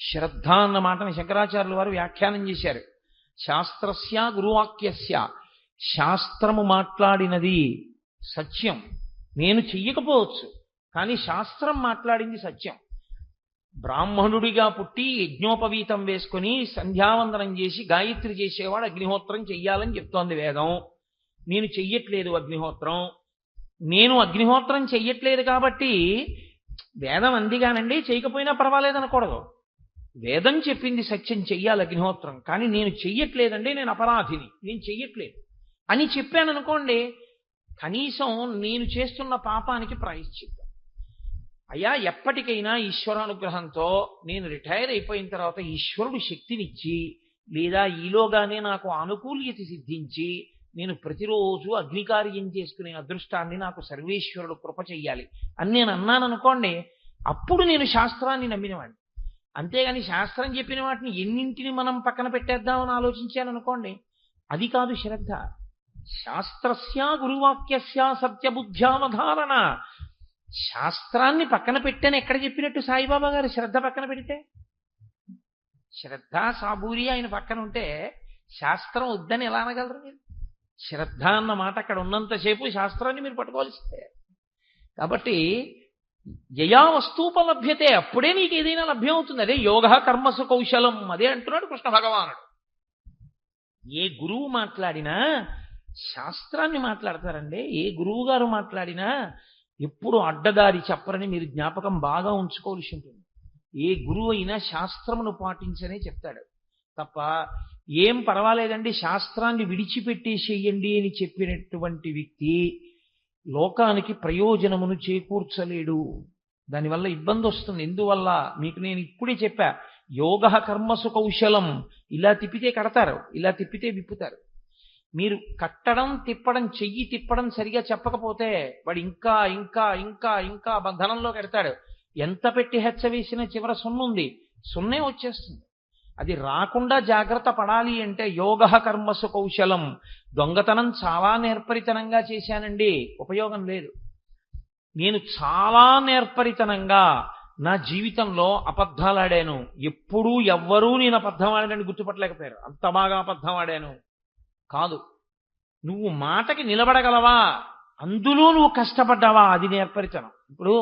శ్రద్ధ అన్న మాటని శంకరాచార్యుల వారు వ్యాఖ్యానం చేశారు. శాస్త్రస్య గురువాక్యస్య, శాస్త్రము మాట్లాడినది సత్యం, నేను చెయ్యకపోవచ్చు, కానీ శాస్త్రం మాట్లాడింది సత్యం. బ్రాహ్మణుడిగా పుట్టి యజ్ఞోపవీతం వేసుకుని సంధ్యావందనం చేసి గాయత్రి చేసేవాడు అగ్నిహోత్రం చెయ్యాలని చెప్తోంది వేదం. నేను చెయ్యట్లేదు అగ్నిహోత్రం. నేను అగ్నిహోత్రం చెయ్యట్లేదు కాబట్టి వేదం అందిగానండి చేయకపోయినా పర్వాలేదు అనకూడదు. వేదం చెప్పింది సత్యం, చెయ్యాలి అగ్నిహోత్రం, కానీ నేను చెయ్యట్లేదండి, నేను అపరాధిని, నేను చెయ్యట్లేదు అని చెప్పాను అనుకోండి, కనీసం నేను చేస్తున్న పాపానికి ప్రాయశ్చిత్తం. అయ్యా ఎప్పటికైనా ఈశ్వరానుగ్రహంతో నేను రిటైర్ అయిపోయిన తర్వాత ఈశ్వరుడు శక్తినిచ్చి లేదా ఈలోగానే నాకు ఆనుకూల్యత సిద్ధించి నేను ప్రతిరోజు అగ్నికార్యం చేసుకునే అదృష్టాన్ని నాకు సర్వేశ్వరుడు కృప చెయ్యాలి అని నేను అన్నాను అనుకోండి, అప్పుడు నేను శాస్త్రాన్ని నమ్మినవాడిని. అంతేగాని శాస్త్రం చెప్పిన వాటిని ఎన్నింటిని మనం పక్కన పెట్టేద్దామని ఆలోచించాను అనుకోండి, అది కాదు శ్రద్ధ. శాస్త్రస్య గురువాక్యస్య సత్యబుద్ధ్యావధారణ. శాస్త్రాన్ని పక్కన పెట్టని ఎక్కడ చెప్పినట్టు సాయిబాబా గారు శ్రద్ధ పక్కన పెడితే? శ్రద్ధ సాబూరి ఆయన పక్కన ఉంటే శాస్త్రం వద్దని ఎలా అనగలరు మీరు? శ్రద్ధ అన్న మాట అక్కడ ఉన్నంతసేపు శాస్త్రాన్ని మీరు పట్టుకోవాల్సిందే. కాబట్టి యయా వస్తూపలభ్యతే, అప్పుడే నీకు ఏదైనా లభ్యం అవుతుంది. అదే యోగ కర్మసు కౌశలం, అదే అంటున్నాడు కృష్ణ భగవానుడు. ఏ గురువు మాట్లాడినా శాస్త్రాన్ని మాట్లాడతారండి. ఏ గురువు గారు మాట్లాడినా ఎప్పుడు అడ్డదారి చెప్పరని మీరు జ్ఞాపకం బాగా ఉంచుకోవాల్సి ఉంటుంది. ఏ గురువు అయినా శాస్త్రమును పాటించనే చెప్తాడు తప్ప ఏం పర్వాలేదండి శాస్త్రాన్ని విడిచిపెట్టేసేయండి అని చెప్పినటువంటి వ్యక్తి లోకానికి ప్రయోజనమును చేకూర్చలేడు. దానివల్ల ఇబ్బంది వస్తుంది. ఎందువల్ల మీకు నేను ఇప్పుడే చెప్పా, యోగ కర్మసు కౌశలం. ఇలా తిప్పితే కడతారు, ఇలా తిప్పితే విప్పుతారు. మీరు కట్టడం తిప్పడం, చెయ్యి తిప్పడం సరిగా చెప్పకపోతే వాడు ఇంకా ఇంకా ఇంకా ఇంకా బంధనంలో కడతాడు. ఎంత పెట్టి హెచ్చ వేసినా చివర సున్నుంది, సున్నే వచ్చేస్తుంది. అది రాకుండా జాగ్రత్త పడాలి అంటే యోగ కర్మసు కౌశలం. దొంగతనం చాలా నేర్పరితనంగా చేశానండి, ఉపయోగం లేదు. నేను చాలా నేర్పరితనంగా నా జీవితంలో అబద్ధాలాడాను. ఎప్పుడూ ఎవ్వరూ నేను అబద్ధం ఆడానని గుర్తుపట్టలేకపోయారు, అంత బాగా అబద్ధం ఆడాను. కాదు, నువ్వు మాటకి నిలబడగలవా, అందులో నువ్వు కష్టపడ్డావా, అది నేర్పరితనం. ఇప్పుడు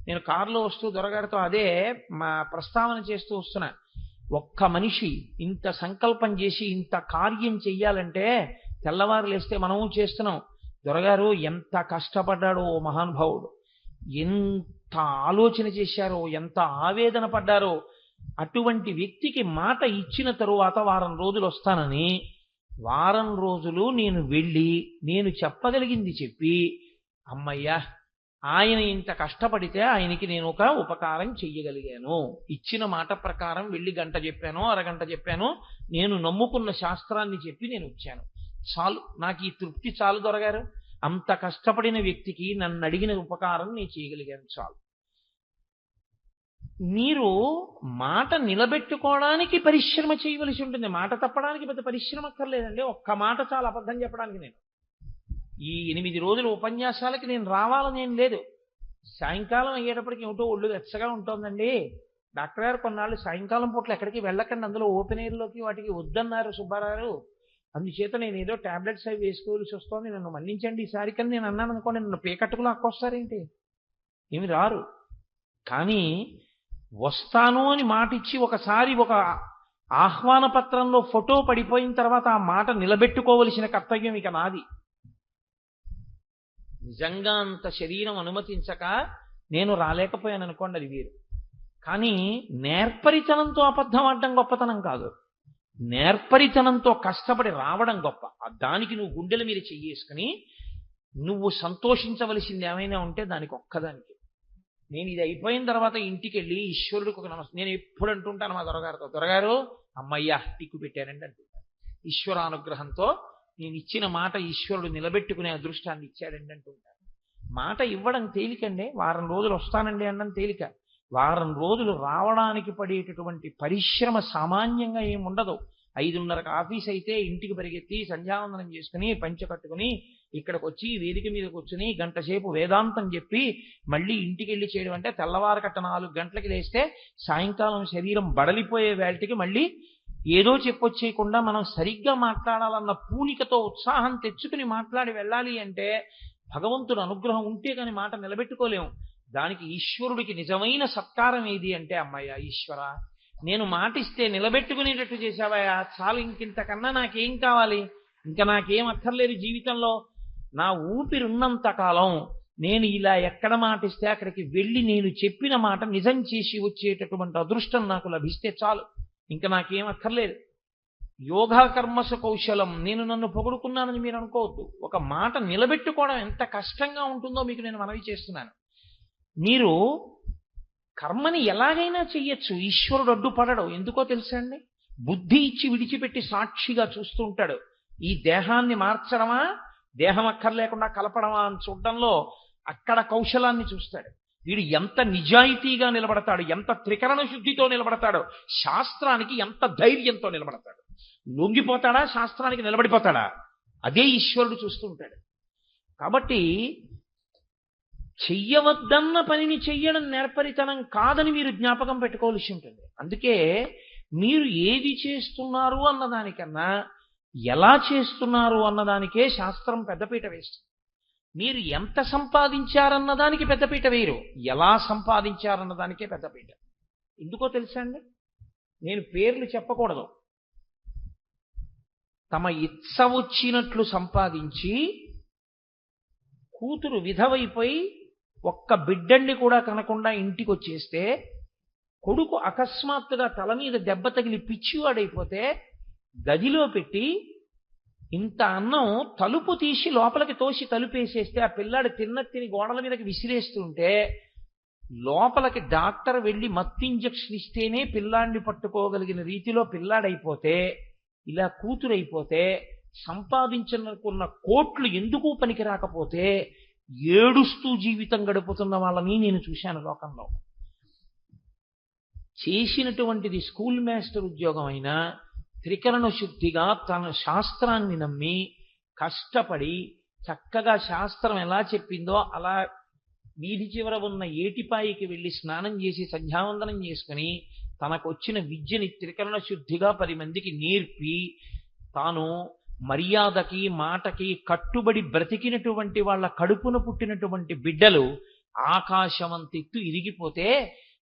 నేను కారులో వస్తూ దొరగారితో అదే మా ప్రస్తావన చేస్తూ వస్తున్నా. ఒక్క మనిషి ఇంత సంకల్పం చేసి ఇంత కార్యం చెయ్యాలంటే తెల్లవారు లేస్తే మనము చేస్తున్నాం. దొరగారు ఎంత కష్టపడ్డాడో మహానుభావుడు, ఎంత ఆలోచన చేశారో, ఎంత ఆవేదన పడ్డారో. అటువంటి వ్యక్తికి మాట ఇచ్చిన తరువాత వారం రోజులు వస్తానని, వారం రోజులు నేను వెళ్ళి నేను చెప్పగలిగింది చెప్పి, అమ్మయ్యా ఆయన ఇంత కష్టపడితే ఆయనకి నేను ఒక ఉపకారం చెయ్యగలిగాను, ఇచ్చిన మాట ప్రకారం వెళ్ళి గంట చెప్పాను, అరగంట చెప్పాను, నేను నమ్ముకున్న శాస్త్రాన్ని చెప్పి నేను వచ్చాను, చాలు, నాకు ఈ తృప్తి చాలు దొరగారు. అంత కష్టపడిన వ్యక్తికి నన్ను అడిగిన ఉపకారం నేను చేయగలిగాను, చాలు. మీరు మాట నిలబెట్టుకోవడానికి పరిశ్రమ చేయవలసి ఉంటుంది. మాట తప్పడానికి పెద్ద పరిశ్రమ అక్కర్లేదండి. ఒక్క మాట చాలా అబద్ధం చెప్పడానికి. నేను ఈ 8 రోజుల ఉపన్యాసాలకి నేను రావాలని ఏం లేదు. సాయంకాలం అయ్యేటప్పటికి ఏమిటో ఒళ్ళు వెచ్చగా ఉంటుందండి. డాక్టర్ గారు కొన్నాళ్ళు సాయంకాలం పూట్ల ఎక్కడికి వెళ్ళకండి, అందులో ఓపెన్ ఎయిర్లోకి వాటికి వద్దన్నారు సుబ్బారావు, అందుచేత నేను ఏదో టాబ్లెట్స్ అవి వేసుకోవాల్సి వస్తుంది, నన్ను మన్నించండి ఈసారి. కానీ నేను అన్నాను అనుకోండి, నన్ను పేకట్టుకు లాక్కొస్తారేంటి? ఏమి రారు. కానీ వస్తాను అని మాట ఇచ్చి ఒకసారి ఒక ఆహ్వాన పత్రంలో ఫోటో పడిపోయిన తర్వాత ఆ మాట నిలబెట్టుకోవలసిన కర్తవ్యం ఇక నాది. నిజంగా అంత శరీరం అనుమతించక నేను రాలేకపోయాను అనుకోండి, అది వేరు. కానీ నేర్పరితనంతో అబద్ధం ఆడడం గొప్పతనం కాదు, నేర్పరితనంతో కష్టపడి రావడం గొప్ప. దానికి నువ్వు గుండెల మీద చెయ్యేసుకుని నువ్వు సంతోషించవలసింది ఏమైనా ఉంటే దానికి ఒక్కదానికి. నేను ఇది అయిపోయిన తర్వాత ఇంటికి వెళ్ళి ఈశ్వరుడికి ఒక నమస్కారం. నేను ఎప్పుడు అంటుంటాను మా దొరగారితో, దొరగారు అమ్మయ్యా టిక్కు పెట్టారండి అంటుంటాను. ఈశ్వరానుగ్రహంతో నేను ఇచ్చిన మాట ఈశ్వరుడు నిలబెట్టుకునే అదృష్టాన్ని ఇచ్చాడండి అంటుంటాను. మాట ఇవ్వడం తేలికండి, వారం రోజులు వస్తానండి అనడం తేలిక. వారం రోజులు రావడానికి పడేటటువంటి పరిశ్రమ సామాన్యంగా ఏముండదు. 5:30కి ఆఫీస్ అయితే ఇంటికి పరిగెత్తి సంధ్యావందనం చేసుకుని పంచె కట్టుకుని ఇక్కడికి వచ్చి వేదిక మీద కూర్చుని గంట సేపు వేదాంతం చెప్పి మళ్ళీ ఇంటికి వెళ్ళి చేయడం అంటే తెల్లవారకట్ట 4 గంటలకి లేస్తే సాయంకాలం శరీరం బడలిపోయే వేళటికి మళ్ళీ ఏదో చెప్పొచ్చేయకుండా మనం సరిగ్గా మాట్లాడాలన్న పూనికతో ఉత్సాహం తెచ్చుకుని మాట్లాడి వెళ్ళాలి అంటే భగవంతుడు అనుగ్రహం ఉంటే కానీ మాట నిలబెట్టుకోలేము. దానికి ఈశ్వరుడికి నిజమైన సత్కారం ఏది అంటే, అమ్మయ్య ఈశ్వర, నేను మాటిస్తే నిలబెట్టుకునేటట్టు చేశావయ్యా, చాలు, ఇంకింతకన్నా నాకేం కావాలి, ఇంకా నాకేం అక్కర్లేదు జీవితంలో. నా ఊపిరున్నంత కాలం నేను ఇలా ఎక్కడ మాటిస్తే అక్కడికి వెళ్ళి నేను చెప్పిన మాట నిజం చేసి వచ్చేటటువంటి అదృష్టం నాకు లభిస్తే చాలు, ఇంకా నాకేం అక్కర్లేదు. యోగా కర్మసు కౌశలం. నేను నన్ను పొగుడుకున్నానని మీరు అనుకోవద్దు. ఒక మాట నిలబెట్టుకోవడం ఎంత కష్టంగా ఉంటుందో మీకు నేను మనవి చేస్తున్నాను. మీరు కర్మని ఎలాగైనా చెయ్యొచ్చు, ఈశ్వరుడు అడ్డుపడడు. ఎందుకో తెలుసా అండి? బుద్ధి ఇచ్చి విడిచిపెట్టి సాక్షిగా చూస్తూ ఉంటాడు. ఈ దేహాన్ని మార్చడమా, దేహం అక్కర్లేకుండా కలపడమా అని చూడడంలో అక్కడ కౌశలాన్ని చూస్తాడు. వీడు ఎంత నిజాయితీగా నిలబడతాడు, ఎంత త్రికరణ శుద్ధితో నిలబడతాడు, శాస్త్రానికి ఎంత ధైర్యంతో నిలబడతాడు. లొంగిపోతాడా, శాస్త్రానికి నిలబడిపోతాడా, అదే ఈశ్వరుడు చూస్తూ ఉంటాడు. కాబట్టి చెయ్యవద్దన్న పనిని చెయ్యడం నేర్పరితనం కాదని మీరు జ్ఞాపకం పెట్టుకోవాల్సి ఉంటుంది. అందుకే మీరు ఏది చేస్తున్నారు అన్నదానికన్నా ఎలా చేస్తున్నారు అన్నదానికే శాస్త్రం పెద్దపీట వేస్తుంది. మీరు ఎంత సంపాదించారన్నదానికి పెద్దపీట వేయరు, ఎలా సంపాదించారన్నదానికే పెద్దపీట. ఎందుకో తెలుసా అండి? నేను పేర్లు చెప్పకూడదు. తమ ఇచ్చ వచ్చినట్లు సంపాదించి కూతురు విధవైపోయి ఒక్క బిడ్డండి కూడా కనకుండా ఇంటికి వచ్చేస్తే, కొడుకు అకస్మాత్తుగా తల మీద దెబ్బ తగిలి పిచ్చివాడైపోతే గదిలో పెట్టి ఇంత అన్నం తలుపు తీసి లోపలికి తోసి తలుపేసేస్తే ఆ పిల్లాడు తిని గోడల మీదకి విసిరేస్తుంటే లోపలికి డాక్టర్ వెళ్ళి మత్తు ఇంజక్షన్ ఇస్తేనే పిల్లాడిని పట్టుకోగలిగిన రీతిలో పిల్లాడైపోతే, ఇలా కూతురైపోతే, సంపాదించుకున్న కోట్లు ఎందుకు పనికి రాకపోతే ఏడుస్తూ జీవితం గడుపుతున్న వాళ్ళని నేను చూశాను లోకంలో. చేసినటువంటిది స్కూల్ మాస్టర్ ఉద్యోగం అయినా త్రికరణ శుద్ధిగా తన శాస్త్రాన్ని నమ్మి కష్టపడి చక్కగా శాస్త్రం ఎలా చెప్పిందో అలా వీధి చివర ఉన్న ఏటిపాయికి వెళ్ళి స్నానం చేసి సంధ్యావందనం చేసుకుని తనకొచ్చిన విద్యని త్రికరణ శుద్ధిగా 10 మందికి నేర్పి తాను మర్యాదకి మాటకి కట్టుబడి బ్రతికినటువంటి వాళ్ళ కడుపున పుట్టినటువంటి బిడ్డలు ఆకాశమంతెత్తు ఇరిగిపోతే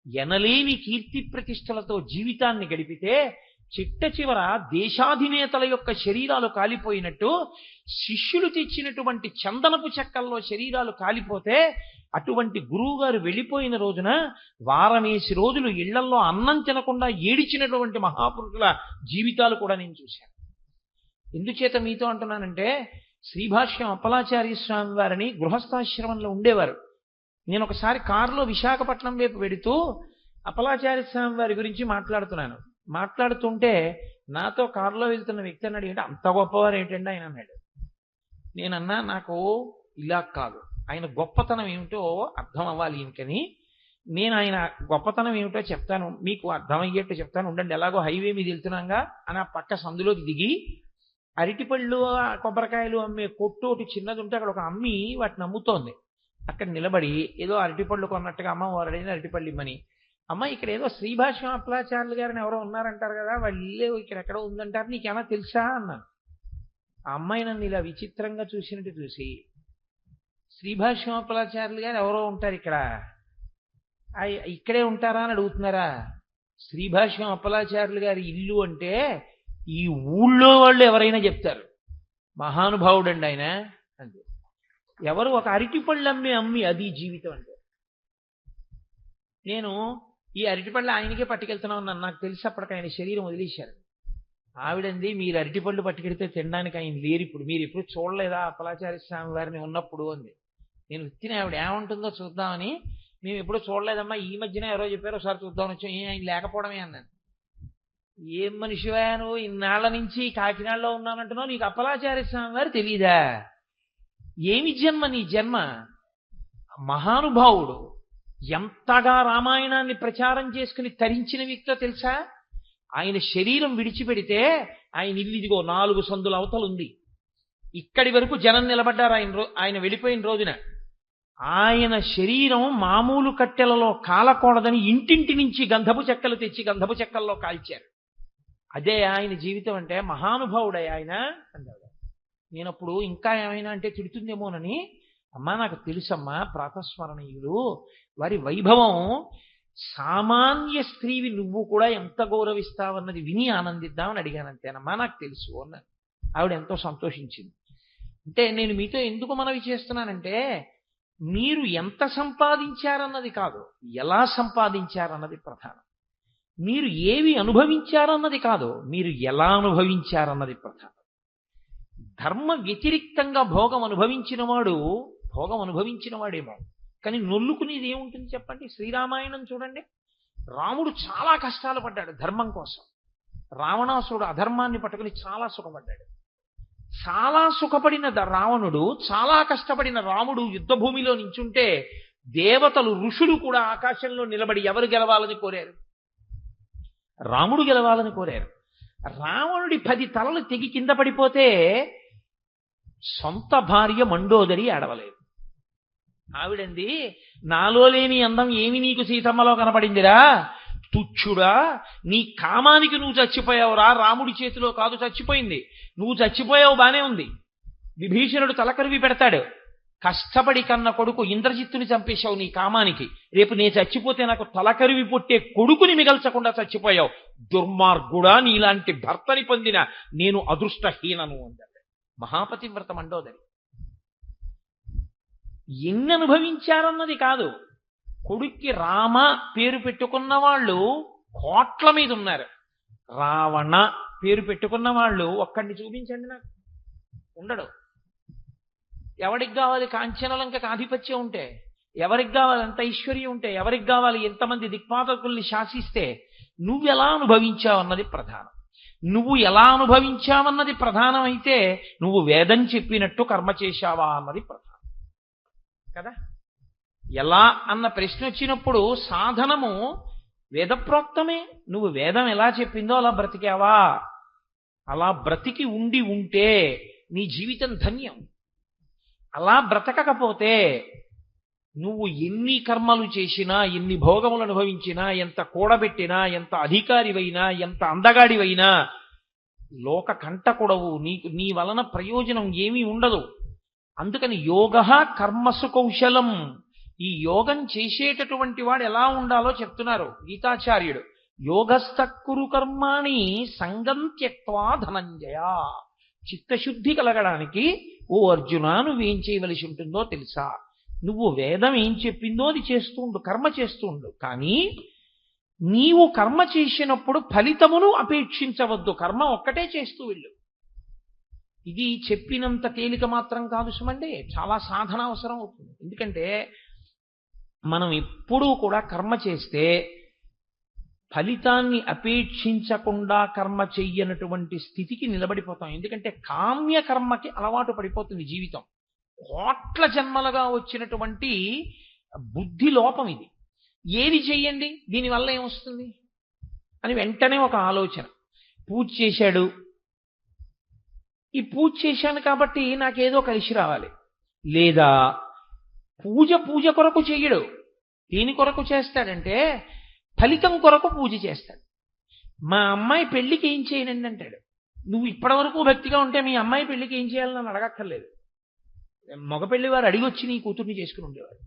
ఎనలేని కీర్తి ప్రతిష్టలతో జీవితాన్ని గడిపితే చిట్ట చివర దేశాధినేతల యొక్క శరీరాలు కాలిపోయినట్టు శిష్యులు తెచ్చినటువంటి చందనపు చెక్కల్లో శరీరాలు కాలిపోతే అటువంటి గురువుగారు వెళ్ళిపోయిన రోజున వారమేసి రోజులు ఇళ్లల్లో అన్నం తినకుండా ఏడిచినటువంటి మహాపురుషుల జీవితాలు కూడా నేను చూశాను. ఎందుచేత మీతో అంటున్నానంటే, శ్రీభాష్యం అప్పలాచార్య స్వామి వారిని గృహస్థాశ్రమంలో ఉండేవారు. నేను ఒకసారి కారులో విశాఖపట్నం వైపు వెడుతూ అప్పలాచార్య స్వామి వారి గురించి మాట్లాడుతుంటే నాతో కారులో వెళ్తున్న వ్యక్తి అన్నాడు, ఏంటి అంత గొప్పవారు ఏంటండి ఆయన అన్నాడు. నేనన్నా, నాకు ఇలా కాదు, ఆయన గొప్పతనం ఏమిటో అర్థం అవ్వాలి ఇంకని నేను ఆయన గొప్పతనం ఏమిటో చెప్తాను, మీకు అర్థమయ్యేట్టు చెప్తాను ఉండండి, ఎలాగో హైవే మీద వెళ్తున్నాగా అని ఆ పక్క సందులోకి దిగి అరటిపళ్ళు కొబ్బరికాయలు అమ్మే కొట్టు ఒకటి చిన్నది ఉంటే అక్కడ ఒక అమ్మి వాటిని అమ్ముతోంది. అక్కడ నిలబడి ఏదో అరటిపళ్ళు కొన్నట్టుగా అమ్మ వారు అడిగిన అరటిపళ్ళు ఇమ్మని, అమ్మ ఇక్కడ ఏదో శ్రీభాష్యం అప్పలాచార్యులు గారిని ఎవరో ఉన్నారంటారు కదా, వాళ్ళు ఇల్లే ఇక్కడ ఎక్కడో ఉందంటారు, నీకేమన్నా తెలుసా అన్నాను. ఆ అమ్మాయి నన్ను ఇలా విచిత్రంగా చూసినట్టు చూసి, శ్రీభాష్యం అప్పలాచార్యులు గారు ఎవరో ఉంటారు ఇక్కడ, ఇక్కడే ఉంటారా అని అడుగుతున్నారా? శ్రీభాష్యం అప్పలాచార్యులు గారి ఇల్లు అంటే ఈ ఊళ్ళో వాళ్ళు ఎవరైనా చెప్తారు, మహానుభావుడండి ఆయన అంటే. ఎవరు ఒక అరటిపళ్ళు అమ్మి అది జీవితం అంటే. నేను ఈ అరటిపళ్ళు ఆయనకే పట్టుకెళ్తున్నావు అన్నాను, నాకు తెలిసి అప్పటికి ఆయన శరీరం వదిలేశారు. ఆవిడంది, మీరు అరటిపళ్ళు పట్టుకెడితే తినడానికి ఆయన లేరు ఇప్పుడు, మీరు ఎప్పుడు చూడలేదా అప్పలాచార్య స్వామి వారిని ఉన్నప్పుడు అంది. నేను విత్తిన ఆవిడ ఏముంటుందో చూద్దామని, మేము ఎప్పుడు చూడలేదమ్మా, ఈ మధ్యన ఎవరో చెప్పారు ఒకసారి చూద్దామని వచ్చాం, ఆయన లేకపోవడమే అన్నాను. ఏం మనిషివా నువ్వు, ఇన్నాళ్ల నుంచి కాకినాడలో ఉన్నానంటున్నావు, నీకు అప్పలాచార్య స్వామి వారు తెలీదా? ఏమి జన్మ నీ జన్మ? మహానుభావుడు ఎంతగా రామాయణాన్ని ప్రచారం చేసుకుని తరించిన వ్యక్తో తెలుసా? ఆయన శరీరం విడిచిపెడితే ఆయన ఇల్లు ఇదిగో 4 సందుల అవతలుంది, ఇక్కడి వరకు జనం నిలబడ్డారు ఆయన వెళ్ళిపోయిన రోజున. ఆయన శరీరం మామూలు కట్టెలలో కాలకూడదని ఇంటింటి నుంచి గంధపు చెక్కలు తెచ్చి గంధపు చెక్కల్లో కాల్చారు. అదే ఆయన జీవితం అంటే మహానుభావుడే ఆయన అన్నాడు. నేనప్పుడు ఇంకా ఏమైనా అంటే తిడుతుందేమోనని, అమ్మా నాకు తెలుసమ్మా ప్రాతస్మరణీయులు వారి వైభవం సామాన్య స్త్రీవి నువ్వు కూడా ఎంత గౌరవిస్తావన్నది విని ఆనందిద్దామని అడిగాను, అంతేనమ్మా నాకు తెలుసు అన్నాను. ఆవిడ ఎంతో సంతోషించింది. అంటే నేను మీతో ఎందుకు మనవి చేస్తున్నానంటే, మీరు ఎంత సంపాదించారన్నది కాదు, ఎలా సంపాదించారన్నది ప్రధానం. మీరు ఏవి అనుభవించారన్నది కాదు, మీరు ఎలా అనుభవించారన్నది ప్రధానం. ధర్మ వ్యతిరిక్తంగా భోగం అనుభవించిన వాడేమో, కానీ నొల్లుకునేది ఏముంటుంది చెప్పండి? శ్రీరామాయణం చూడండి. రాముడు చాలా కష్టాలు పడ్డాడు ధర్మం కోసం. రావణాసురుడు అధర్మాన్ని పట్టుకుని చాలా సుఖపడ్డాడు. చాలా సుఖపడిన రావణుడు, చాలా కష్టపడిన రాముడు యుద్ధభూమిలో నించుంటే దేవతలు ఋషులు కూడా ఆకాశంలో నిలబడి ఎవరు గెలవాలని కోరారు? రాముడు గెలవాలని కోరారు. రావణుడి 10 తలలు తెగి కింద పడిపోతే సొంత భార్య మండోదరి ఆడవలేదు. ఆవిడంది, నాలో లేని అందం ఏమి నీకు సీతమ్మలో కనపడిందిరా తుచ్చుడా, నీ కామానికి నువ్వు చచ్చిపోయావురా, రాముడి చేతిలో కాదు చచ్చిపోయింది. నువ్వు చచ్చిపోయావు బానే ఉంది. విభీషణుడు తలకరివి పెడతాడు, కష్టపడి కన్న కొడుకు ఇంద్రజిత్తుని చంపేశావు నీ కామానికి, రేపు నేను చచ్చిపోతే నాకు తలకరివి పుట్టే కొడుకుని మిగల్చకుండా చచ్చిపోయావు, దుర్మార్గుడా, నీలాంటి భర్తని పొందిన నేను అదృష్టహీనను అన్నాడు మహాపతివ్రత మండోదరి. ఎన్ని అనుభవించారన్నది కాదు, కొడుక్కి రామ పేరు పెట్టుకున్న వాళ్ళు కోట్ల మీద ఉన్నారు. రావణ పేరు పెట్టుకున్న వాళ్ళు ఒక్కడిని చూపించండి నాకు, ఉండడు. ఎవరికి కావాలి కాంచనలంకకు ఆధిపత్యం ఉంటే? ఎవరికి కావాలి అంత ఐశ్వర్యం ఉంటే? ఎవరికి కావాలి ఎంతమంది దిక్పాలకుల్ని శాసిస్తే? నువ్వెలా అనుభవించావన్నది ప్రధానం. నువ్వు ఎలా అనుభవించావన్నది ప్రధానం అయితే నువ్వు వేదం చెప్పినట్టు కర్మ చేశావా అన్నది ప్రధానం కదా. ఎలా అన్న ప్రశ్న వచ్చినప్పుడు సాధనము వేదప్రోక్తమే. నువ్వు వేదం ఎలా చెప్పిందో అలా బ్రతికావా? అలా బ్రతికి ఉంటే నీ జీవితం ధన్యం. అలా బ్రతకకపోతే నువ్వు ఎన్ని కర్మలు చేసినా, ఎన్ని భోగములు అనుభవించినా, ఎంత కూడబెట్టినా, ఎంత అధికారివైనా, ఎంత అందగాడివైనా లోక కంటకుడవు. నీ వలన ప్రయోజనం ఏమీ ఉండదు. అందుకని యోగః కర్మసు కౌశలం. ఈ యోగం చేసేటటువంటి వాడు ఎలా ఉండాలో చెప్తున్నారు గీతాచార్యుడు. యోగస్థకురు కర్మాణి సంగం త్యక్త్వా ధనంజయ. చిత్తశుద్ధి కలగడానికి ఓ అర్జున నువ్వేం చేయవలసి ఉంటుందో తెలుసా? నువ్వు వేదం ఏం చెప్పిందో అది చేస్తూ ఉండు, కర్మ చేస్తూ ఉండు. కానీ నీవు కర్మ చేసినప్పుడు ఫలితమును అపేక్షించవద్దు. కర్మ ఒక్కటే చేస్తూ వెళ్ళు. ఇది చెప్పినంత తేలిక మాత్రం కాదు సుమండి, చాలా సాధన అవసరం అవుతుంది. ఎందుకంటే మనం ఎప్పుడూ కూడా కర్మ చేస్తే ఫలితాన్ని అపేక్షించకుండా కర్మ చెయ్యనటువంటి స్థితికి నిలబడిపోతాం. ఎందుకంటే కామ్య కర్మకి అలవాటు పడిపోతుంది జీవితం. కోట్ల జన్మలుగా వచ్చినటువంటి బుద్ధి లోపం ఇది. ఏది చెయ్యండి, దీనివల్ల ఏమొస్తుంది అని వెంటనే ఒక ఆలోచన. పూజ చేశాడు, ఈ పూజ చేశాను కాబట్టి నాకేదో కలిసి రావాలి. లేదా పూజ కొరకు చెయ్యడు. దేని కొరకు చేస్తాడంటే ఫలితం కొరకు పూజ చేస్తాడు. మా అమ్మాయి పెళ్లికి ఏం చేయనండి అంటాడు. నువ్వు ఇప్పటి వరకు భక్తిగా ఉంటే మీ అమ్మాయి పెళ్లికి ఏం చేయాలని నన్ను అడగక్కర్లేదు. మగ పెళ్లి వారు అడిగొచ్చి నీ కూతుర్ని చేసుకుని ఉండేవారు.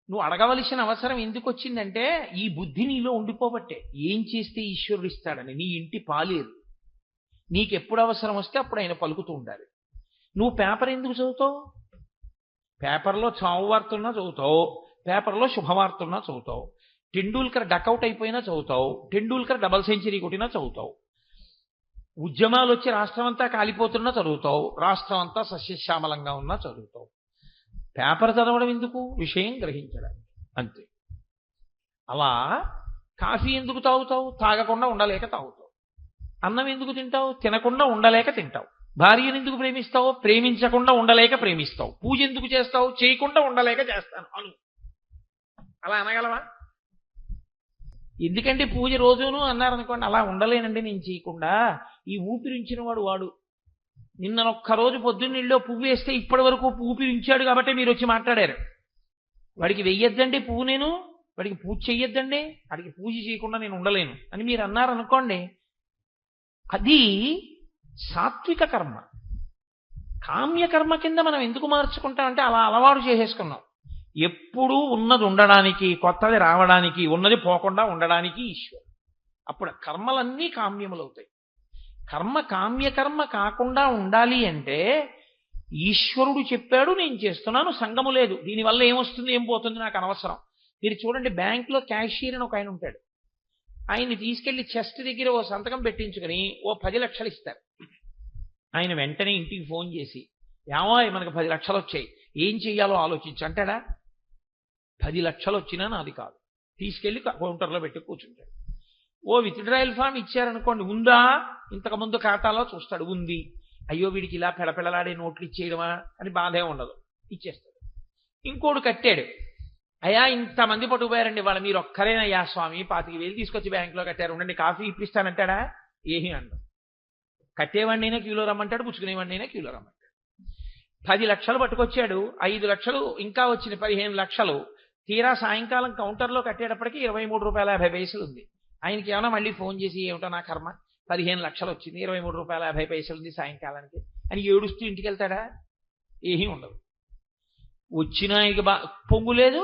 నువ్వు అడగవలసిన అవసరం ఎందుకు వచ్చిందంటే ఈ బుద్ధి నీలో ఉండిపోబట్టే. ఏం చేస్తే ఈశ్వరుడు ఇస్తాడని. నీ ఇంటి పాలేరు. నీకెప్పుడు అవసరం వస్తే అప్పుడు ఆయన పలుకుతూ ఉండాలి. నువ్వు పేపర్ ఎందుకు చదువుతావు? పేపర్లో చావు వార్తున్నా చదువుతావు, పేపర్లో శుభవార్తున్నా చదువుతావు. టెండూల్కర్ డకౌట్ అయిపోయినా చదువుతావు, టెండూల్కర్ డబల్ సెంచరీ కొట్టినా చదువుతావు. ఉద్యమాలు వచ్చి రాష్ట్రం అంతా కాలిపోతున్నా చదువుతావు, రాష్ట్రం అంతా సస్యశ్యామలంగా ఉన్నా చదువుతావు. పేపర్ చదవడం ఎందుకు? విషయం గ్రహించడానికి అంతే. అలా కాఫీ ఎందుకు తాగుతావు? తాగకుండా ఉండలేక తాగుతావు. అన్నం ఎందుకు తింటావు? తినకుండా ఉండలేక తింటావు. భార్యను ఎందుకు ప్రేమిస్తావు? ప్రేమించకుండా ఉండలేక ప్రేమిస్తావు. పూజ ఎందుకు చేస్తావు? చేయకుండా ఉండలేక చేస్తాను అను. అలా అనగలవా? ఎందుకంటే పూజ రోజును అన్నారనుకోండి, అలా ఉండలేనండి నేను చేయకుండా. ఈ ఊపిరించిన వాడు నిన్నొక్కరోజు పొద్దున్నీళ్ళలో పువ్వు వేస్తే ఇప్పటి వరకు ఊపిరించాడు కాబట్టి మీరు వచ్చి మాట్లాడారు. వాడికి వెయ్యొద్దండి పువ్వు, నేను వాడికి పూజ చెయ్యొద్దండి, వాడికి పూజ చేయకుండా నేను ఉండలేను అని మీరు అన్నారనుకోండి, అది సాత్విక కర్మ. కామ్యకర్మ కింద మనం ఎందుకు మార్చుకుంటామంటే అలా అలవాటు చేసేసుకున్నాం. ఎప్పుడూ ఉన్నది ఉండడానికి, కొత్తది రావడానికి, ఉన్నది పోకుండా ఉండడానికి ఈశ్వరుడు. అప్పుడు కర్మలన్నీ కామ్యములవుతాయి. కర్మ కామ్యకర్మ కాకుండా ఉండాలి అంటే ఈశ్వరుడు చెప్పాడు, నేను చేస్తున్నాను, సంగము లేదు, దీనివల్ల ఏమొస్తుంది ఏం పోతుంది నాకు అనవసరం. మీరు చూడండి, బ్యాంకులో క్యాషియర్ అని ఒక ఆయన ఉంటాడు. ఆయన్ని తీసుకెళ్లి చెస్ట్ దగ్గర ఓ సంతకం పెట్టించుకుని ఓ 10 లక్షలు ఇస్తారు. ఆయన వెంటనే ఇంటికి ఫోన్ చేసి, ఏమో మనకు 10 లక్షలు వచ్చాయి, ఏం చెయ్యాలో ఆలోచించు అంటాడా? 10 లక్షలు వచ్చినా నాది కాదు, తీసుకెళ్లి కౌంటర్లో పెట్టి కూర్చుంటాడు. ఓ విత్డ్రాయల్ ఫామ్ ఇచ్చారనుకోండి, ఉందా, ఇంతకుముందు ఖాతాలో చూస్తాడు, ఉంది. అయ్యో వీడికి ఇలా పెడపెడలాడే నోట్లు ఇచ్చేయడమా అని బాధే ఉండదు, ఇచ్చేస్తాడు. ఇంకోడు కట్టాడు, అయ్యా ఇంతమంది పట్టుకుపోయారండి, వాళ్ళు మీరు ఒక్కరేనయ్యా స్వామి, 25,000 తీసుకొచ్చి బ్యాంకులో కట్టారు, ఉండండి కాఫీ ఇప్పిస్తానంటాడా? ఏమీ అంటాడు. కట్టేవాడినైనా క్యూలో రమ్మంటాడు, పుచ్చుకునేవాడినైనా క్యూలో రమ్మంటాడు. 10 లక్షలు పట్టుకొచ్చాడు, 5 లక్షలు ఇంకా వచ్చిన 15 లక్షలు. తీరా సాయంకాలం కౌంటర్లో కట్టేటప్పటికి 23 రూపాయల 50 పైసలు ఉంది. ఆయనకి ఏమైనా మళ్ళీ ఫోన్ చేసి, ఏమిటో నా కర్మ, 15 లక్షలు వచ్చింది, 23 రూపాయల 50 పైసలు ఉంది సాయంకాలానికి అని ఏడుస్తూ ఇంటికి వెళ్తాడా? ఏమీ ఉండదు. వచ్చినా ఆయనకి పొంగు లేదు,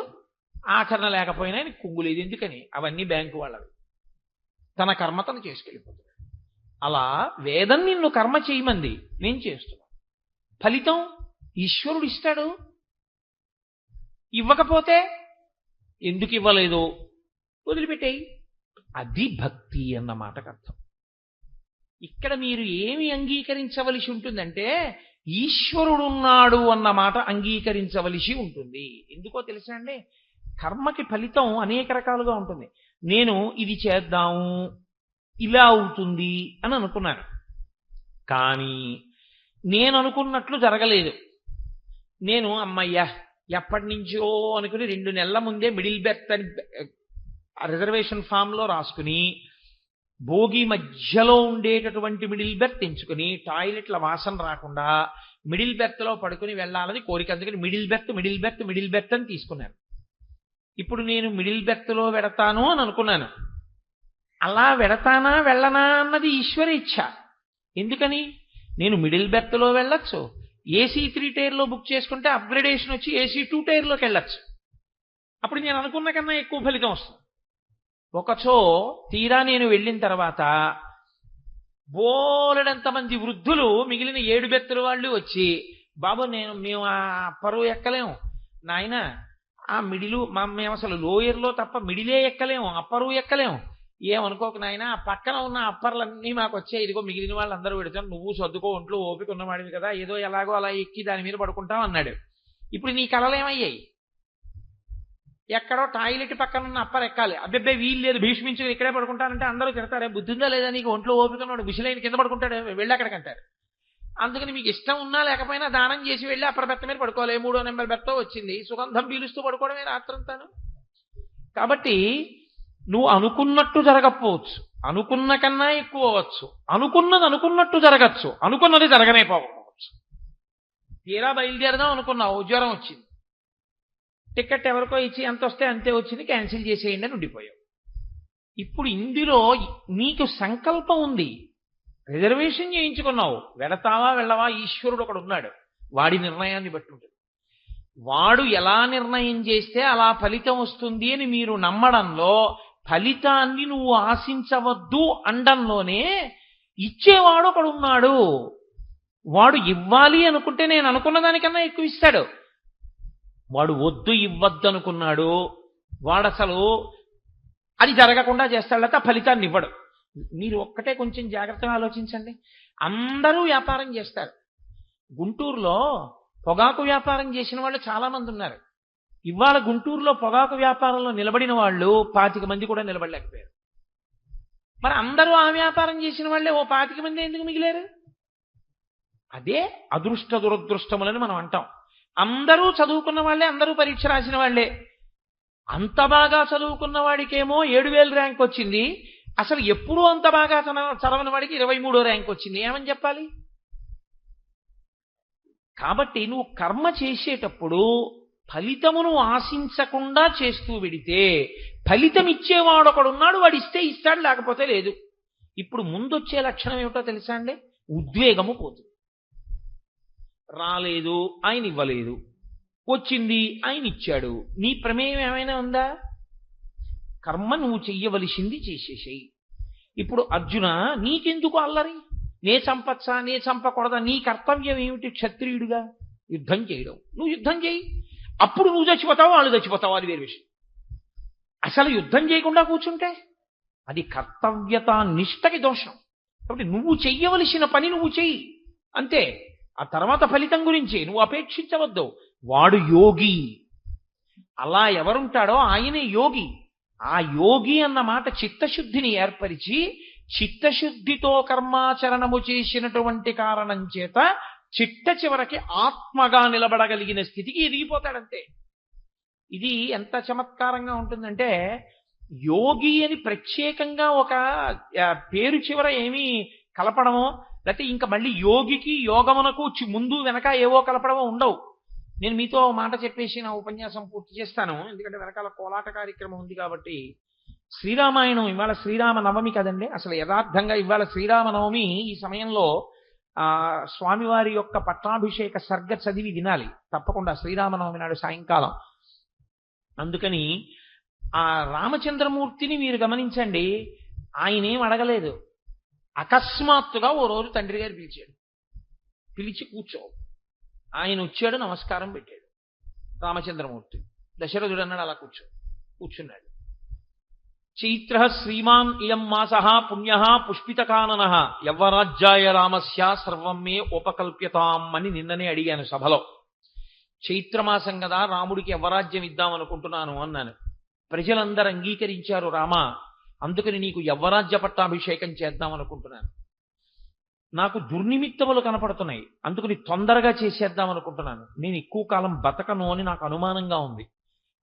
ఆఖరణ లేకపోయినా ఆయనకి కుంగు లేదు. ఎందుకని? అవన్నీ బ్యాంకు వాళ్ళవి. తన కర్మ తను చేసుకెళ్ళిపోతాడు. అలా వేదం నిన్ను కర్మ చేయమంది, నేను చేస్తున్నా, ఫలితం ఈశ్వరుడు ఇస్తాడు. ఇవ్వకపోతే ఎందుకు ఇవ్వలేదో వదిలిపెట్టేయి. అది భక్తి అన్న మాటకు అర్థం. ఇక్కడ మీరు ఏమి అంగీకరించవలసి ఉంటుందంటే ఈశ్వరుడున్నాడు అన్న మాట అంగీకరించవలసి ఉంటుంది. ఎందుకో తెలుసా అండి, కర్మకి ఫలితం అనేక రకాలుగా ఉంటుంది. నేను ఇది చేద్దాము, ఇలా అవుతుంది అని అనుకున్నాను, కానీ నేను అనుకున్నట్లు జరగలేదు. నేను అమ్మయ్యా ఎప్పటి నుంచో అనుకుని 2 నెలల ముందే మిడిల్ బెర్త్ అని రిజర్వేషన్ ఫామ్లో రాసుకుని, భోగి మధ్యలో ఉండేటటువంటి మిడిల్ బెర్త్ ఎంచుకుని, టాయిలెట్ల వాసన రాకుండా మిడిల్ బెర్త్లో పడుకుని వెళ్ళాలని కోరిక. అందుకని middle berth middle berth middle berth అని తీసుకున్నాను. ఇప్పుడు నేను మిడిల్ బెర్త్లో వెడతాను అని అనుకున్నాను. అలా వెడతానా వెళ్ళనా అన్నది ఈశ్వర ఇచ్ఛ. ఎందుకని? నేను మిడిల్ బెర్త్లో వెళ్ళొచ్చు, ఏసీ 3 టైర్లో బుక్ చేసుకుంటే అప్గ్రేడేషన్ వచ్చి ఏసీ 2 టైర్లోకి వెళ్ళొచ్చు. అప్పుడు నేను అనుకున్న కన్నా ఎక్కువ ఫలితం వస్తుంది. ఒకచో తీరా నేను వెళ్ళిన తర్వాత బోలెడంతమంది వృద్ధులు మిగిలిన 7 బెర్తుల వాళ్ళు వచ్చి, బాబు మేము ఆ అప్పరు ఎక్కలేము నాయన, ఆ మిడిలు మేము అసలు లోయర్లో తప్ప మిడిలే ఎక్కలేము, అప్పరు ఎక్కలేము, ఏమనుకోక నాయన, ఆ పక్కన ఉన్న అప్పర్లన్నీ మాకు వచ్చాయి, ఇదిగో మిగిలిన వాళ్ళందరూ పెడతాను, నువ్వు సర్దుకో, ఒంట్లో ఓపిక ఉన్నవాడివి కదా, ఏదో ఎలాగో అలా ఎక్కి దాని మీద పడుకుంటావు అన్నాడు. ఇప్పుడు నీ కళలేమయ్యాయి? ఎక్కడో టాయిలెట్ పక్కన ఉన్న అప్పర్ ఎక్కాలి, అబ్బెబ్బే వీలు లేదు, భీష్మించుకుని ఇక్కడే పడుకుంటానంటే అందరూ తిడతారే, బుద్ధిందా లేదా నీకు, ఒంట్లో ఓపిక ఉన్నాడు, విషలైన కింద పడుకుంటాడు, వెళ్ళి అక్కడికంటారు. అందుకని మీకు ఇష్టం ఉన్నా లేకపోయినా దానం చేసి వెళ్ళి అప్పర్ బెత్త మీద పడుకోవాలి. 3వ నెంబర్ బెత్త వచ్చింది, సుగంధం పీలుస్తూ పడుకోవడమే రాత్రంతాను. కాబట్టి నువ్వు అనుకున్నట్టు జరగకపోవచ్చు, అనుకున్న కన్నా ఎక్కువ అవ్వచ్చు, అనుకున్నది అనుకున్నట్టు జరగచ్చు, అనుకున్నది జరగనేపోవచ్చు. తీరా బయలుదేరదాం అనుకున్నావు, జ్వరం వచ్చింది, టికెట్ ఎవరికో ఇచ్చి ఎంత వస్తే అంతే వచ్చింది, క్యాన్సిల్ చేసేయండి అని ఉండిపోయావు. ఇప్పుడు ఇందులో నీకు సంకల్పం ఉంది, రిజర్వేషన్ చేయించుకున్నావు, వెళతావా వెళ్ళవా ఈశ్వరుడు ఒకడు ఉన్నాడు, వాడి నిర్ణయాన్ని బట్టి ఉంటుంది. వాడు ఎలా నిర్ణయం చేస్తే అలా ఫలితం వస్తుంది అని మీరు నమ్మడంలో, ఫలితాన్ని నువ్వు ఆశించవద్దు అండంలోనే ఇచ్చేవాడు ఒకడు ఉన్నాడు. వాడు ఇవ్వాలి అనుకుంటే నేను అనుకున్న దానికన్నా ఎక్కువ ఇస్తాడు. వాడు వద్దు ఇవ్వద్దు అనుకున్నాడు, వాడు అసలు అది జరగకుండా చేస్తాడు, లేకపోతే ఫలితాన్ని ఇవ్వడు. మీరు ఒక్కటే కొంచెం జాగ్రత్తగా ఆలోచించండి. అందరూ వ్యాపారం చేస్తారు. గుంటూరులో పొగాకు వ్యాపారం చేసిన వాళ్ళు చాలా మంది ఉన్నారు. ఇవాళ గుంటూరులో పొగాకు వ్యాపారంలో నిలబడిన వాళ్ళు 25 మంది కూడా నిలబడలేకపోయారు. మరి అందరూ ఆ వ్యాపారం చేసిన వాళ్ళే ఓ 25 మంది ఎందుకు మిగిలారు? అదే అదృష్ట దురదృష్టములని మనం అంటాం. అందరూ చదువుకున్న వాళ్ళే, అందరూ పరీక్ష రాసిన వాళ్ళే. అంత బాగా చదువుకున్న వాడికేమో 7,000 ర్యాంక్ వచ్చింది, అసలు ఎప్పుడూ అంత బాగా చదవని వాడికి 23వ ర్యాంక్ వచ్చింది. ఏమని చెప్పాలి? కాబట్టి నువ్వు కర్మ చేసేటప్పుడు ఫలితమును ఆశించకుండా చేస్తూ వెడితే ఫలితం ఇచ్చేవాడు ఒకడున్నాడు, వాడు ఇస్తే ఇస్తాడు, లేకపోతే లేదు. ఇప్పుడు ముందొచ్చే లక్షణం ఏమిటో తెలుసా అండి? ఉద్వేగము పోతుంది. రాలేదు, ఆయన ఇవ్వలేదు, వచ్చింది, ఆయన ఇచ్చాడు, నీ ప్రమేయం ఏమైనా ఉందా? కర్మ నువ్వు చెయ్యవలసింది చేసేసేయి. ఇప్పుడు అర్జున, నీకెందుకు అల్లరి? నే చంపచ్చా, నే చంపకూడదా? నీ కర్తవ్యం ఏమిటి? క్షత్రియుడిగా యుద్ధం చేయడం. నువ్వు యుద్ధం చేయి. అప్పుడు నువ్వు చచ్చిపోతావు, వాళ్ళు చచ్చిపోతావు, అది వేరే విషయం. అసలు యుద్ధం చేయకుండా కూర్చుంటే అది కర్తవ్యత నిష్టకి దోషం. కాబట్టి నువ్వు చెయ్యవలసిన పని నువ్వు చెయ్యి, అంతే. ఆ తర్వాత ఫలితం గురించి నువ్వు అపేక్షించవద్దు. వాడు యోగి. అలా ఎవరుంటాడో ఆయనే యోగి. ఆ యోగి అన్న మాట చిత్తశుద్ధిని ఏర్పరిచి, చిత్తశుద్ధితో కర్మాచరణము చేసినటువంటి కారణం చేత చిట్ట చివరికి ఆత్మగా నిలబడగలిగిన స్థితికి ఎదిగిపోతాడంతే. ఇది ఎంత చమత్కారంగా ఉంటుందంటే, యోగి అని ప్రత్యేకంగా ఒక పేరు చివర ఏమీ కలపడమో, లేకపోతే ఇంకా మళ్ళీ యోగికి యోగమునకు ముందు వెనక ఏవో కలపడమో ఉండవు. నేను మీతో మాట చెప్పేసి నా ఉపన్యాసం పూర్తి చేస్తాను, ఎందుకంటే వెనకాల కోలాట కార్యక్రమం ఉంది కాబట్టి. శ్రీరామాయణం ఇవాళ శ్రీరామ నవమి కదండి. అసలు యథార్థంగా ఇవాళ శ్రీరామ నవమి. ఈ సమయంలో స్వామివారి యొక్క పట్టాభిషేక సర్గ చదివి వినాలి తప్పకుండా శ్రీరామనవమి నాడు సాయంకాలం. అందుకని ఆ రామచంద్రమూర్తిని మీరు గమనించండి. ఆయనేం అడగలేదు. అకస్మాత్తుగా ఓ రోజు తండ్రి గారు పిలిచాడు. పిలిచి కూర్చో. ఆయన వచ్చాడు, నమస్కారం పెట్టాడు రామచంద్రమూర్తి. దశరథుడు అన్నాడు అలా కూర్చున్నాడు. చైత్ర శ్రీమాన్ ఇయం మాస పుణ్య పుష్పితకానన యవ్వరాజ్యాయ రామస్య సర్వం మే ఉపకల్ప్యతాం అని నిన్ననే అడిగాను సభలో. చైత్రమాసం కదా, రాముడికి యవ్వరాజ్యం ఇద్దాం అనుకుంటున్నాను అన్నాను. ప్రజలందరూ అంగీకరించారు. రామా, అందుకని నీకు యవ్వరాజ్య పట్టాభిషేకం చేద్దాం అనుకుంటున్నాను. నాకు దుర్నిమిత్తములు కనపడుతున్నాయి, అందుకని తొందరగా చేసేద్దాం అనుకుంటున్నాను. నేను ఎక్కువ కాలం బతకను అని నాకు అనుమానంగా ఉంది.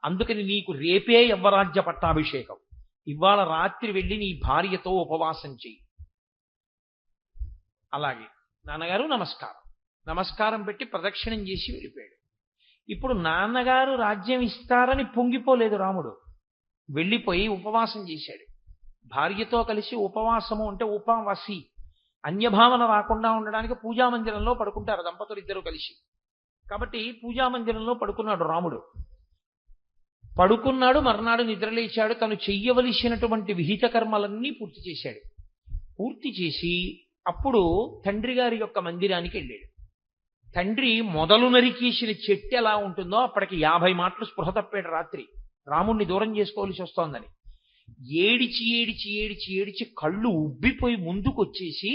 అందుకని నీకు రేపే యవ్వరాజ్య పట్టాభిషేకం. ఇవాళ రాత్రి వెళ్ళి నీ భార్యతో ఉపవాసం చెయ్యి. అలాగే నాన్నగారు నమస్కారం పెట్టి ప్రదక్షిణం చేసి వెళ్ళిపోయాడు. ఇప్పుడు నాన్నగారు రాజ్యం ఇస్తారని పొంగిపోలేదు రాముడు. వెళ్ళిపోయి ఉపవాసం చేశాడు. భార్యతో కలిసి ఉపవాసము అంటే ఉపవాసి, అన్యభావన రాకుండా ఉండడానికి పూజామందిరంలో పడుకుంటారు దంపతులు ఇద్దరు కలిసి. కాబట్టి పూజామందిరంలో పడుకున్నాడు రాముడు. పడుకున్నాడు, మర్నాడు నిద్రలేచాడు. తను చెయ్యవలసినటువంటి విహిత కర్మలన్నీ పూర్తి చేశాడు. పూర్తి చేసి అప్పుడు తండ్రి గారి యొక్క మందిరానికి వెళ్ళాడు. తండ్రి మొదలు నరికేసిన చెట్టు ఎలా ఉంటుందో అప్పటికి 50 మాటలు స్పృహ తప్పాడు రాత్రి. రాముణ్ణి దూరం చేసుకోవాల్సి వస్తోందని ఏడిచి కళ్ళు ఉబ్బిపోయి ముందుకొచ్చేసి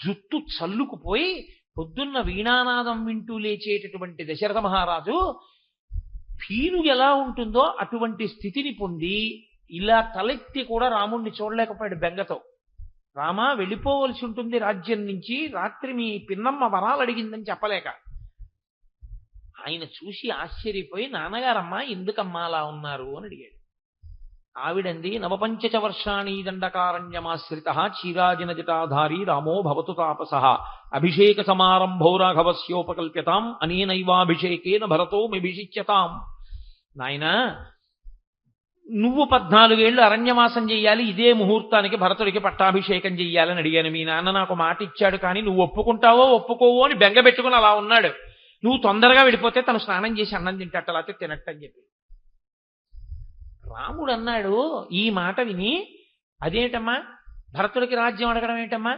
జుట్టు చల్లుకుపోయి పొద్దున్న వీణానాదం వింటూ లేచేటటువంటి దశరథ మహారాజు పీను ఎలా ఉంటుందో అటువంటి స్థితిని పొంది ఇలా తలెత్తి కూడా రాముణ్ణి చూడలేకపోయాడు బెంగతో. రామా, వెళ్ళిపోవలసి ఉంటుంది రాజ్యం నుంచి, రాత్రి మీ పిన్నమ్మ వరాలు అడిగిందని చెప్పలేక. ఆయన చూసి ఆశ్చర్యపోయి, నాన్నగారమ్మా ఎందుకమ్మా అలా ఉన్నారు అని అడిగాడు. ఆవిడంది, నవపంచచ వర్షాణి దండకారణ్యమాశ్రిత చీరాజిన జటాధారి రామో భవతు తాపస అభిషేక సమారంభో రాఘవస్యోపకల్ప్యతాం అనేనైవాభిషేకేన భరతో మిభిషిచ్యతాం. నాయనా, నువ్వు 14 ఏళ్ళు అరణ్యవాసం చెయ్యాలి, ఇదే ముహూర్తానికి భరతుడికి పట్టాభిషేకం చెయ్యాలని అడిగాను. మీ నాన్న నాకు మాట ఇచ్చాడు, కానీ నువ్వు ఒప్పుకుంటావో ఒప్పుకోవో అని బెంగ పెట్టుకుని అలా ఉన్నాడు. నువ్వు తొందరగా వెళ్ళిపోతే తను స్నానం చేసి అన్నం తింటట్టు, అలా తినట్టని చెప్పి. రాముడు అన్నాడు ఈ మాట విని, అదేంటమ్మా భరతుడికి రాజ్యం అడగడం ఏంటమ్మా,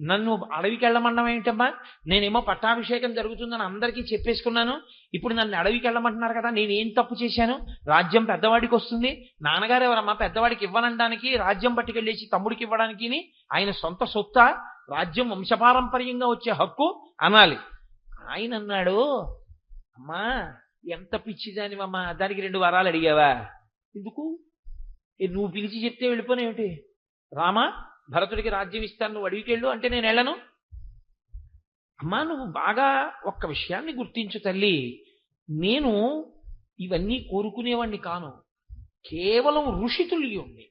నన్ను అడవికి వెళ్ళమండం ఏంటమ్మా, నేనేమో పట్టాభిషేకం జరుగుతుందని అందరికీ చెప్పేసుకున్నాను, ఇప్పుడు నన్ను అడవికి వెళ్ళమంటున్నారు కదా, నేనేం తప్పు చేశాను? రాజ్యం పెద్దవాడికి వస్తుంది, నాన్నగారు ఎవరమ్మా పెద్దవాడికి ఇవ్వనడానికి, రాజ్యం పట్టుకెళ్ళేసి తమ్ముడికి ఇవ్వడానికి ఆయన సొంత సొత్త, రాజ్యం వంశపారంపర్యంగా వచ్చే హక్కు అనాలి. ఆయన అన్నాడు, అమ్మా ఎంత పిచ్చిదానివమ్మా, దానికి 2 వరాలు అడిగావా? ఎందుకు? నువ్వు పిలిచి చెప్తే వెళ్ళిపోనేమిటి? రామా, భరతుడికి రాజ్యం ఇస్తాను, నువ్వు అడవికి వెళ్ళు అంటే నేను వెళ్ళను. అమ్మా, నువ్వు బాగా ఒక్క విషయాన్ని గుర్తించు తల్లి, నేను ఇవన్నీ కోరుకునేవాణ్ణి కాను, కేవలం ఋషితుల్యుణ్ణి.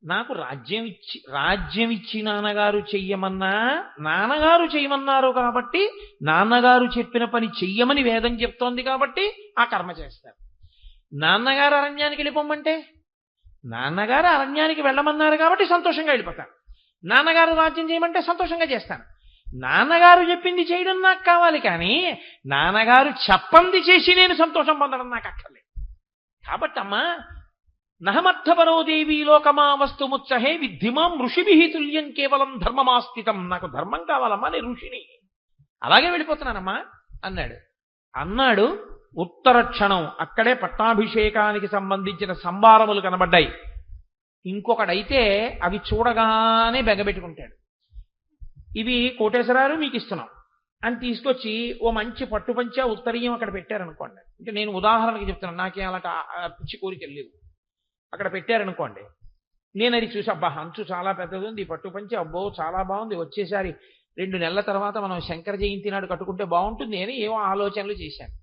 నాకు రాజ్యం ఇచ్చి నాన్నగారు చెయ్యమన్నా, నాన్నగారు చెయ్యమన్నారు కాబట్టి, నాన్నగారు చెప్పిన పని చెయ్యమని వేదం చెప్తోంది కాబట్టి ఆ కర్మ చేస్తారు. నాన్నగారు అరణ్యానికి వెళ్ళిపోమంటే, నాన్నగారు అరణ్యానికి వెళ్ళమన్నారు కాబట్టి సంతోషంగా వెళ్ళిపోతారు. నాన్నగారు రాజ్యం చేయమంటే సంతోషంగా చేస్తాను. నాన్నగారు చెప్పింది చేయడం నాకు కావాలి, కానీ నాన్నగారు చెప్పంది చేసి నేను సంతోషం పొందడం నాకు అక్కర్లేదు. కాబట్టి అమ్మా, నహమర్థపరో దేవీ లోకమా వస్తుముత్సహే విద్ధిమాం ఋషిభి తుల్యం కేవలం ధర్మమాస్థితం. నాకు ధర్మం కావాలమ్మా, నేను ఋషిని, అలాగే వెళ్ళిపోతున్నానమ్మా అన్నాడు. ఉత్తర క్షణం అక్కడే పట్టాభిషేకానికి సంబంధించిన సంభారములు కనబడ్డాయి. ఇంకొకడైతే అవి చూడగానే బెగబెట్టుకుంటాడు. ఇవి కోటేశ్వరారు మీకు ఇస్తున్నాం అని తీసుకొచ్చి ఓ మంచి పట్టుపంచ ఉత్తరీయం అక్కడ పెట్టారనుకోండి. అంటే నేను ఉదాహరణకి చెప్తున్నాను, నాకేం అలా పిచ్చి కోరికలు లేవు. అక్కడ పెట్టారనుకోండి, నేను అది చూసి అబ్బా అంచు చాలా పెద్దది ఉంది, పట్టుపంచ అబ్బో చాలా బాగుంది, వచ్చేసారి 2 నెలల తర్వాత మనం శంకర జయంతి నాడు కట్టుకుంటే బాగుంటుంది అని ఏవో ఆలోచనలు చేశాను.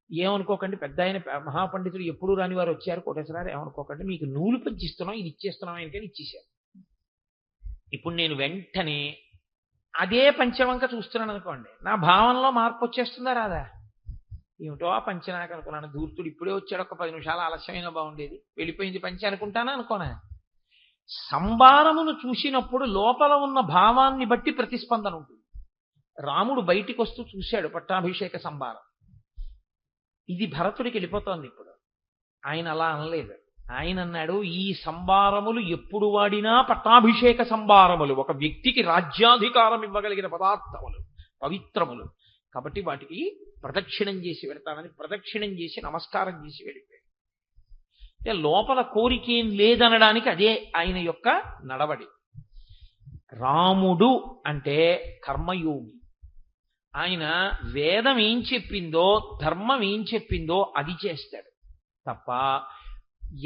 ఏమనుకోకండి, పెద్ద ఆయన మహాపండితులు ఎప్పుడు రాని వారు వచ్చారు కోటేశ్వరారు, ఏమనుకోకండి, మీకు నూలు పంచిస్తున్నాం, ఇది ఇచ్చేస్తున్నాం ఆయనకని ఇచ్చేశారు. ఇప్పుడు నేను వెంటనే అదే పంచవంక చూస్తున్నాను అనుకోండి, నా భావనలో మార్పు వచ్చేస్తుందా రాదా? ఏమిటో ఆ పంచ నాకు అనుకున్నాను, ధూర్తుడు ఇప్పుడే వచ్చాడు, ఒక 10 నిమిషాలు ఆలస్యమైనా బాగుండేది, వెళ్ళిపోయింది పంచ అనుకుంటానా అనుకోనా? సంభారమును చూసినప్పుడు లోపల ఉన్న భావాన్ని బట్టి ప్రతిస్పందన ఉంటుంది. రాముడు బయటికి వస్తూ చూశాడు పట్టాభిషేక సంభారం, ఇది భరతుడికి వెళ్ళిపోతోంది. ఇప్పుడు ఆయన అలా అనలేదు. ఆయన అన్నాడు, ఈ సంభారములు ఎప్పుడు వాడినా పట్టాభిషేక సంభారములు, ఒక వ్యక్తికి రాజ్యాధికారం ఇవ్వగలిగిన పదార్థములు, పవిత్రములు, కాబట్టి వాటికి ప్రదక్షిణం చేసి వెళ్తానని ప్రదక్షిణం చేసి నమస్కారం చేసి వెళ్ళిపోయాడు. అంటే లోపల కోరికేం లేదనడానికి అదే ఆయన యొక్క నడవడి. రాముడు అంటే కర్మయోగి. ఆయన వేదం ఏం చెప్పిందో, ధర్మం ఏం చెప్పిందో అది చేస్తాడు తప్ప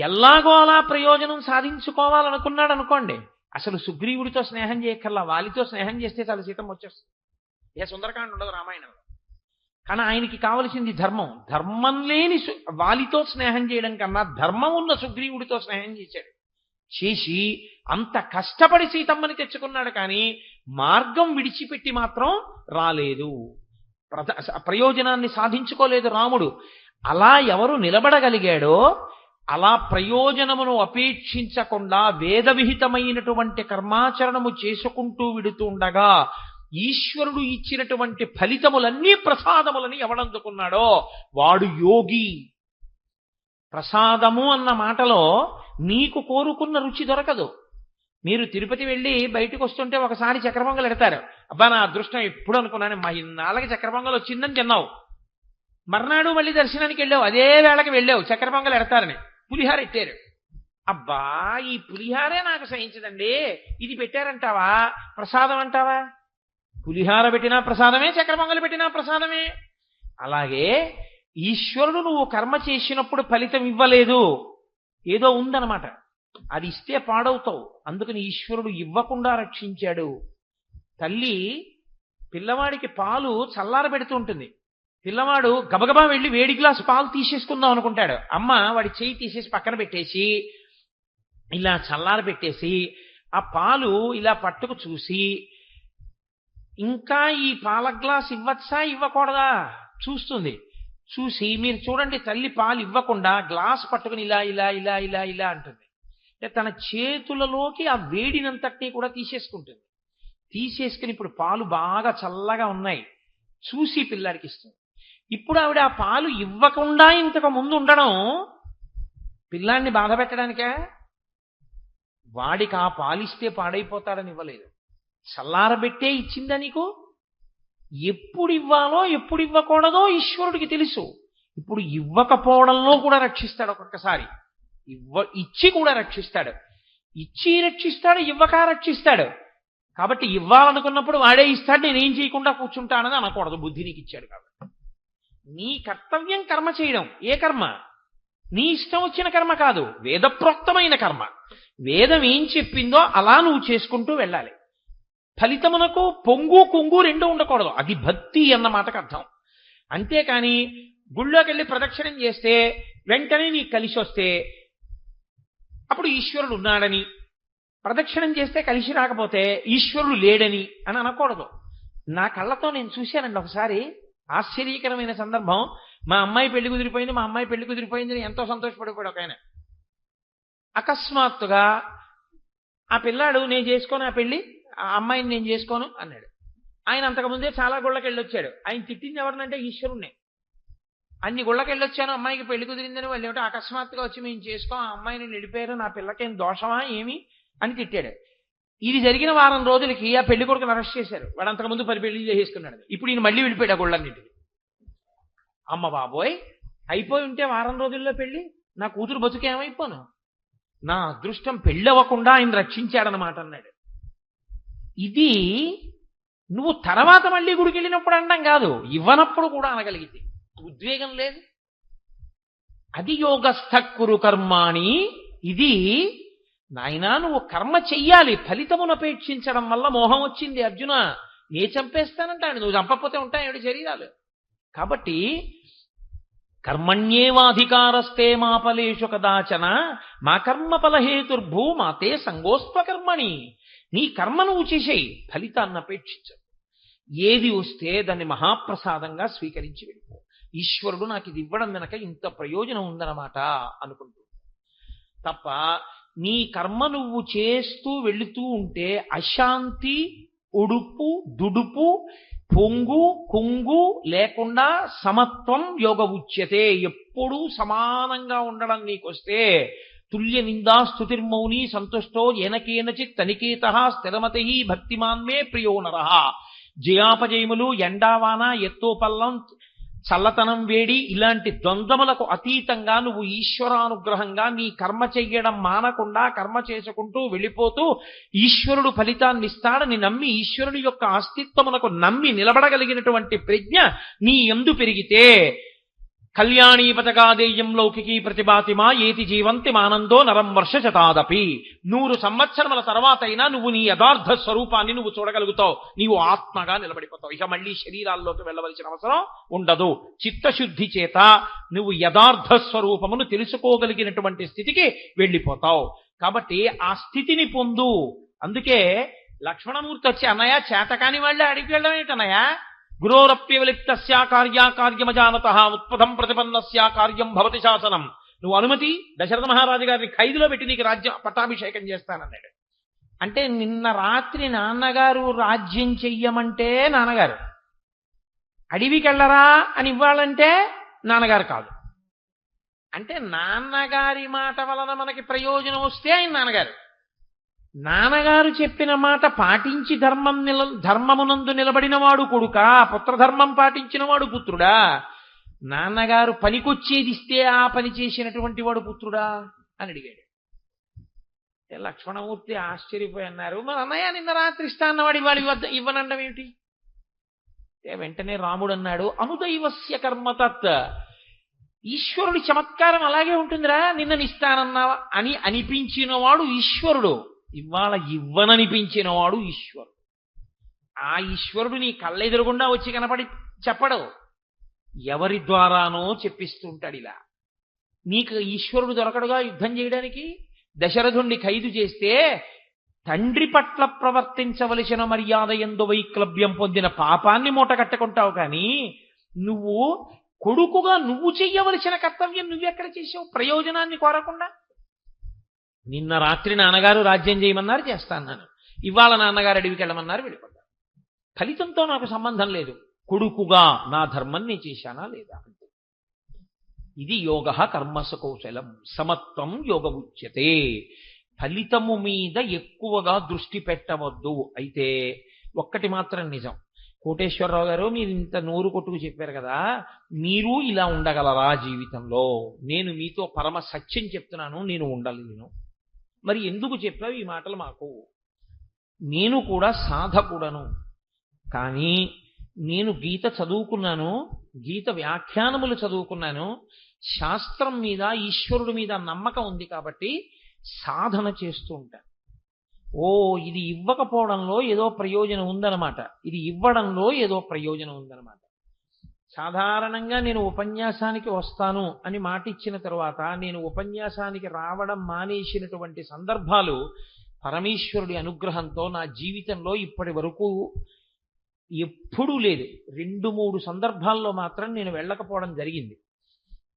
ఎలాగో అలా ప్రయోజనం సాధించుకోవాలనుకున్నాడు అనుకోండి, అసలు సుగ్రీవుడితో స్నేహం చేయక్కర్లా, వాలితో స్నేహం చేస్తే చాలా సీతం వచ్చేస్తుంది. ఏ సుందరకాండ ఉండదు రామాయణంలో. కానీ ఆయనకి కావలసింది ధర్మం. ధర్మం లేని వాలితో స్నేహం చేయడం కన్నా ధర్మం ఉన్న సుగ్రీవుడితో స్నేహం చేశాడు. చేసి అంత కష్టపడి సీతమ్మని తెచ్చుకున్నాడు, కానీ మార్గం విడిచిపెట్టి మాత్రం రాలేదు, ప్రయోజనాన్ని సాధించుకోలేదు రాముడు. అలా ఎవరు నిలబడగలిగాడో, అలా ప్రయోజనమును అపేక్షించకుండా వేద విహితమైనటువంటి కర్మాచరణము చేసుకుంటూ విడుతూ ఉండగా ఈశ్వరుడు ఇచ్చినటువంటి ఫలితములన్నీ ప్రసాదములని ఎవడందుకున్నాడో వాడు యోగి. ప్రసాదము అన్న మాటలో నీకు కోరుకున్న రుచి దొరకదు. మీరు తిరుపతి వెళ్ళి బయటకు వస్తుంటే ఒకసారి చక్కెర పొంగలు ఎడతారు, అబ్బా నా అదృష్టం ఎప్పుడు అనుకున్నాను, మా ఇన్నాళ్ళకి చక్కెర పొంగలు వచ్చిందని తిన్నావు. మర్నాడు మళ్ళీ దర్శనానికి వెళ్ళావు, అదే వేళకి వెళ్ళావు, చక్కెర పొంగలు ఎడతారని పులిహార ఎట్టారు. అబ్బా ఈ పులిహారే నాకు సహించదండి, ఇది పెట్టారంటావా ప్రసాదం అంటావా? పులిహార పెట్టినా ప్రసాదమే, చక్కెర పొంగలు పెట్టినా ప్రసాదమే. అలాగే ఈశ్వరుడు నువ్వు కర్మ చేసినప్పుడు ఫలితం ఇవ్వలేదు, ఏదో ఉందన్నమాట, అది ఇస్తే పాడవుతావు. అందుకని ఈశ్వరుడు ఇవ్వకుండా రక్షించాడు. తల్లి పిల్లవాడికి పాలు చల్లారబెడుతూ ఉంటుంది. పిల్లవాడు గబగబా వెళ్ళి వేడి గ్లాసు పాలు తీసేసుకుందాం అనుకుంటాడు. అమ్మ వాడి చేయి తీసేసి పక్కన పెట్టేసి ఇలా చల్లారబెట్టేసి ఆ పాలు ఇలా పట్టుకు చూసి, ఇంకా ఈ పాల గ్లాస్ ఇవ్వచ్చా ఇవ్వకూడదా చూస్తుంది. చూసి మీరు చూడండి, తల్లి పాలు ఇవ్వకుండా గ్లాస్ పట్టుకుని ఇలా ఇలా ఇలా ఇలా ఇలా అంటుంది. అంటే తన చేతులలోకి ఆ వేడినంతటినీ కూడా తీసేసుకుంటుంది. తీసేసుకుని ఇప్పుడు పాలు బాగా చల్లగా ఉన్నాయి, చూసి పిల్లాడికి ఇస్తుంది. ఇప్పుడు ఆవిడ ఆ పాలు ఇవ్వకుండా ఇంతకు ముందు ఉండడం పిల్లాన్ని బాధ పెట్టడానికే? వాడికి ఆ పాలిస్తే పాడైపోతాడని ఇవ్వలేదు, చల్లారబెట్టే ఇచ్చిందా నీకు. ఎప్పుడు ఇవ్వాలో ఎప్పుడు ఇవ్వకూడదో ఈశ్వరుడికి తెలుసు. ఇప్పుడు ఇవ్వకపోవడంలో కూడా రక్షిస్తాడు, ఒక్కొక్కసారి ఇచ్చి కూడా రక్షిస్తాడు. ఇచ్చి రక్షిస్తాడు, ఇవ్వక రక్షిస్తాడు. కాబట్టి ఇవ్వాలనుకున్నప్పుడు వాడే ఇస్తాడు, నేనేం చేయకుండా కూర్చుంటానని అనకూడదు. బుద్ధి నీకు ఇచ్చాడు కాబట్టి నీ కర్తవ్యం కర్మ చేయడం. ఏ కర్మ? నీ ఇష్టం వచ్చిన కర్మ కాదు, వేదప్రోక్తమైన కర్మ. వేదం ఏం చెప్పిందో అలా నువ్వు చేసుకుంటూ వెళ్ళాలి. ఫలితమునకు పొంగు కొంగు రెండు ఉండకూడదు, అది భక్తి అన్న మాటకు అర్థం. అంతేకాని గుళ్ళోకి వెళ్ళి ప్రదక్షిణం చేస్తే వెంటనే నీకు కలిసి వస్తే అప్పుడు ఈశ్వరుడు ఉన్నాడని, ప్రదక్షిణం చేస్తే కలిసి రాకపోతే ఈశ్వరుడు లేడని అని అనకూడదు. నా కళ్ళతో నేను చూశానండి ఒకసారి, ఆశ్చర్యకరమైన సందర్భం. మా అమ్మాయి పెళ్లి కుదిరిపోయింది అని ఎంతో సంతోషపడిపోయాడు ఒక ఆయన. అకస్మాత్తుగా ఆ పిల్లాడు నేను చేసుకోను ఆ పెళ్లి ఆ అమ్మాయిని నేను చేసుకోను అన్నాడు. ఆయన అంతకుముందే చాలా గుళ్ళకి వెళ్ళొచ్చాడు. ఆయన తిట్టింది ఎవరినంటే ఈశ్వరుణ్ణి. అన్ని గుళ్ళకి వెళ్ళొచ్చాను, అమ్మాయికి పెళ్లి కుదిరిందని, వాళ్ళు ఏమిటో అకస్మాత్తుగా వచ్చి మేము చేసుకో, ఆ అమ్మాయిని నిడిపారు, నా పిల్లకేం దోషమా ఏమి అని తిట్టాడు. ఇది జరిగిన వారం రోజులకి ఆ పెళ్లి కొడుకుని అరెస్ట్ చేశారు. వాడు అంతకుముందు 10 పెళ్లి చేసేసుకున్నాడు. ఇప్పుడు ఈయన మళ్ళీ వెళ్ళిపోయాడు ఆ గుళ్ళన్నింటికి. అమ్మ బాబోయ్, అయిపోయి ఉంటే వారం రోజుల్లో పెళ్లి, నా కూతురు బతుకేమైపోను, నా అదృష్టం పెళ్ళవ్వకుండా ఆయన రక్షించాడనమాట అన్నాడు. ఇది నువ్వు తర్వాత మళ్ళీ గుడికి వెళ్ళినప్పుడు అనడం కాదు, ఇవ్వనప్పుడు కూడా అనగలిగితే ఉద్వేగం లేదు. అది యోగస్థ కురు కర్మాణి. ఇది నాయనా నువ్వు కర్మ చెయ్యాలి, ఫలితమునపేక్షించడం వల్ల మోహం వచ్చింది అర్జున. నే చంపేస్తానంటాడు, నువ్వు చంపకపోతే ఉంటాయి 7 శరీరాలు. కాబట్టి కర్మణ్యేవాధికారస్తే మా ఫలేషు కదాచన మా కర్మఫలహేతుర్భూ మాతే సంగోస్త్వకర్మణి. నీ కర్మ నువ్వు చేసేయి, ఫలితాన్ని అపేక్షించు. ఏది వస్తే దాన్ని మహాప్రసాదంగా స్వీకరించి వెళ్ళిపో. ఈశ్వరుడు నాకు ఇది ఇవ్వడం వెనక ఇంత ప్రయోజనం ఉందన్నమాట అనుకుంటూ తప్ప నీ కర్మ నువ్వు చేస్తూ వెళుతూ ఉంటే అశాంతి, ఉడుపు, దుడుపు, పొంగు కుంగు లేకుండా సమత్వం యోగ ఉచ్యతే. ఎప్పుడూ సమానంగా ఉండడం నీకొస్తే తుల్య నిందా స్తుతిర్మౌని సంతుష్టో ఏనకేనచిత్ తనికేత స్థిరమతి భక్తిమాన్మే ప్రియో నరః. జయాపజయములు, ఎండావాన, ఎత్తోపల్లం, చల్లతనం, వేడి ఇలాంటి ద్వంద్వములకు అతీతంగా నువ్వు ఈశ్వరానుగ్రహంగా నీ కర్మ చెయ్యడం మానకుండా కర్మ చేసుకుంటూ వెళ్ళిపోతూ ఈశ్వరుడు ఫలితాన్ని ఇస్తాడని నమ్మి ఈశ్వరుడి యొక్క అస్తిత్వమునకు నమ్మి నిలబడగలిగినటువంటి ప్రజ్ఞ నీ యందు పెరిగితే కళ్యాణీ పథకాదేయం లౌకికీ ప్రతిభాతిమా ఏతి జీవంతి మానందో నరం వర్ష శతాదపి. 100 సంవత్సరముల తర్వాత అయినా నువ్వు నీ యథార్థ స్వరూపాన్ని నువ్వు చూడగలుగుతావు, నీవు ఆత్మగా నిలబడిపోతావు. ఇక మళ్ళీ శరీరాల్లోకి వెళ్ళవలసిన అవసరం ఉండదు. చిత్తశుద్ధి చేత నువ్వు యథార్థ స్వరూపమును తెలుసుకోగలిగినటువంటి స్థితికి వెళ్ళిపోతావు. కాబట్టి ఆ స్థితిని పొందు. అందుకే లక్ష్మణమూర్తి వచ్చి అన్నయ్య చేతకాని వాళ్ళే అడిగి వెళ్ళడం ఏంటన్నయ్య, గురోరప్యవలిప్తస్యా కార్యాకార్యమజానత ఉత్పథం ప్రతిపన్నస్యా కార్యం భవతి శాసనం. నువ్వు అనుమతి, దశరథ మహారాజు గారిని ఖైదులో పెట్టి నీకు రాజ్యం పట్టాభిషేకం చేస్తానన్నాడు. అంటే నిన్న రాత్రి నాన్నగారు రాజ్యం చెయ్యమంటే నాన్నగారు, అడవికి వెళ్ళరా అని ఇవ్వాలంటే నాన్నగారు కాదు. అంటే నాన్నగారి మాట వలన మనకి ప్రయోజనం వస్తే ఆయన నాన్నగారు. నాన్నగారు చెప్పిన మాట పాటించి ధర్మమునందు నిలబడినవాడు కొడుకా, పుత్రధర్మం పాటించినవాడు పుత్రుడా? నాన్నగారు పనికొచ్చేది ఇస్తే ఆ పని చేసినటువంటి వాడు పుత్రుడా అని అడిగాడు. లక్ష్మణమూర్తి ఆశ్చర్యపోయి అన్నారు, మరి అన్నయ్య నిన్న రాత్రి ఇస్తా అన్నవాడు ఇవాళ ఇవ్వనండం ఏమిటి? వెంటనే రాముడు అన్నాడు, అనుదైవస్య కర్మతత్. ఈశ్వరుడి చమత్కారం అలాగే ఉంటుందిరా, నిన్ననిస్తానన్నావా అని అనిపించినవాడు ఈశ్వరుడు, ఇవాళ ఇవ్వననిపించినవాడు ఈశ్వరుడు. ఆ ఈశ్వరుడు నీ కళ్ళెదురుగుండా వచ్చి కనపడి చెప్పడు, ఎవరి ద్వారానో చెప్పిస్తుంటాడు. ఇలా నీకు ఈశ్వరుడు దొరకడుగా యుద్ధం చేయడానికి. దశరథుణ్ణి ఖైదు చేస్తే తండ్రి పట్ల ప్రవర్తించవలసిన మర్యాద యందు వైక్లభ్యం పొందిన పాపాన్ని మూట కట్టుకుంటావు, కానీ నువ్వు కొడుకుగా నువ్వు చెయ్యవలసిన కర్తవ్యం నువ్వెక్కడ చేసావు ప్రయోజనాన్ని కోరకుండా? నిన్న రాత్రి నాన్నగారు రాజ్యం చేయమన్నారు, చేస్తాను. ఇవాళ నాన్నగారు అడవికి వెళ్ళమన్నారు, వెళ్ళిపోతాను. ఫలితంతో నాకు సంబంధం లేదు, కొడుకుగా నా ధర్మం నేను చేశానా లేదా అంటే. ఇది యోగ కర్మసు కౌశలం సమత్వం యోగ ఉచ్యతే. ఫలితము మీద ఎక్కువగా దృష్టి పెట్టవద్దు. అయితే ఒక్కటి మాత్రం నిజం, కోటేశ్వరరావు గారు మీరు ఇంత నోరు కొట్టుకు చెప్పారు కదా, మీరు ఇలా ఉండగలరా జీవితంలో? నేను మీతో పరమ సత్యం చెప్తున్నాను, నేను ఉండలేను. మరి ఎందుకు చెప్పావు ఈ మాటలు మాకు? నేను కూడా సాధకుడను, కానీ నేను గీత చదువుకున్నాను, గీత వ్యాఖ్యానములు చదువుకున్నాను, శాస్త్రం మీద ఈశ్వరుడి మీద నమ్మకం ఉంది కాబట్టి సాధన చేస్తూ ఉంటాను. ఓ ఇది ఇవ్వకపోవడంలో ఏదో ప్రయోజనం ఉందన్నమాట, ఇది ఇవ్వడంలో ఏదో ప్రయోజనం ఉందన్నమాట. సాధారణంగా నేను ఉపన్యాసానికి వస్తాను అని మాట ఇచ్చిన తర్వాత నేను ఉపన్యాసానికి రావడం మానేసినటువంటి సందర్భాలు పరమేశ్వరుడి అనుగ్రహంతో నా జీవితంలో ఇప్పటి వరకు ఎప్పుడూ లేదు. 2-3 సందర్భాల్లో మాత్రం నేను వెళ్ళకపోవడం జరిగింది.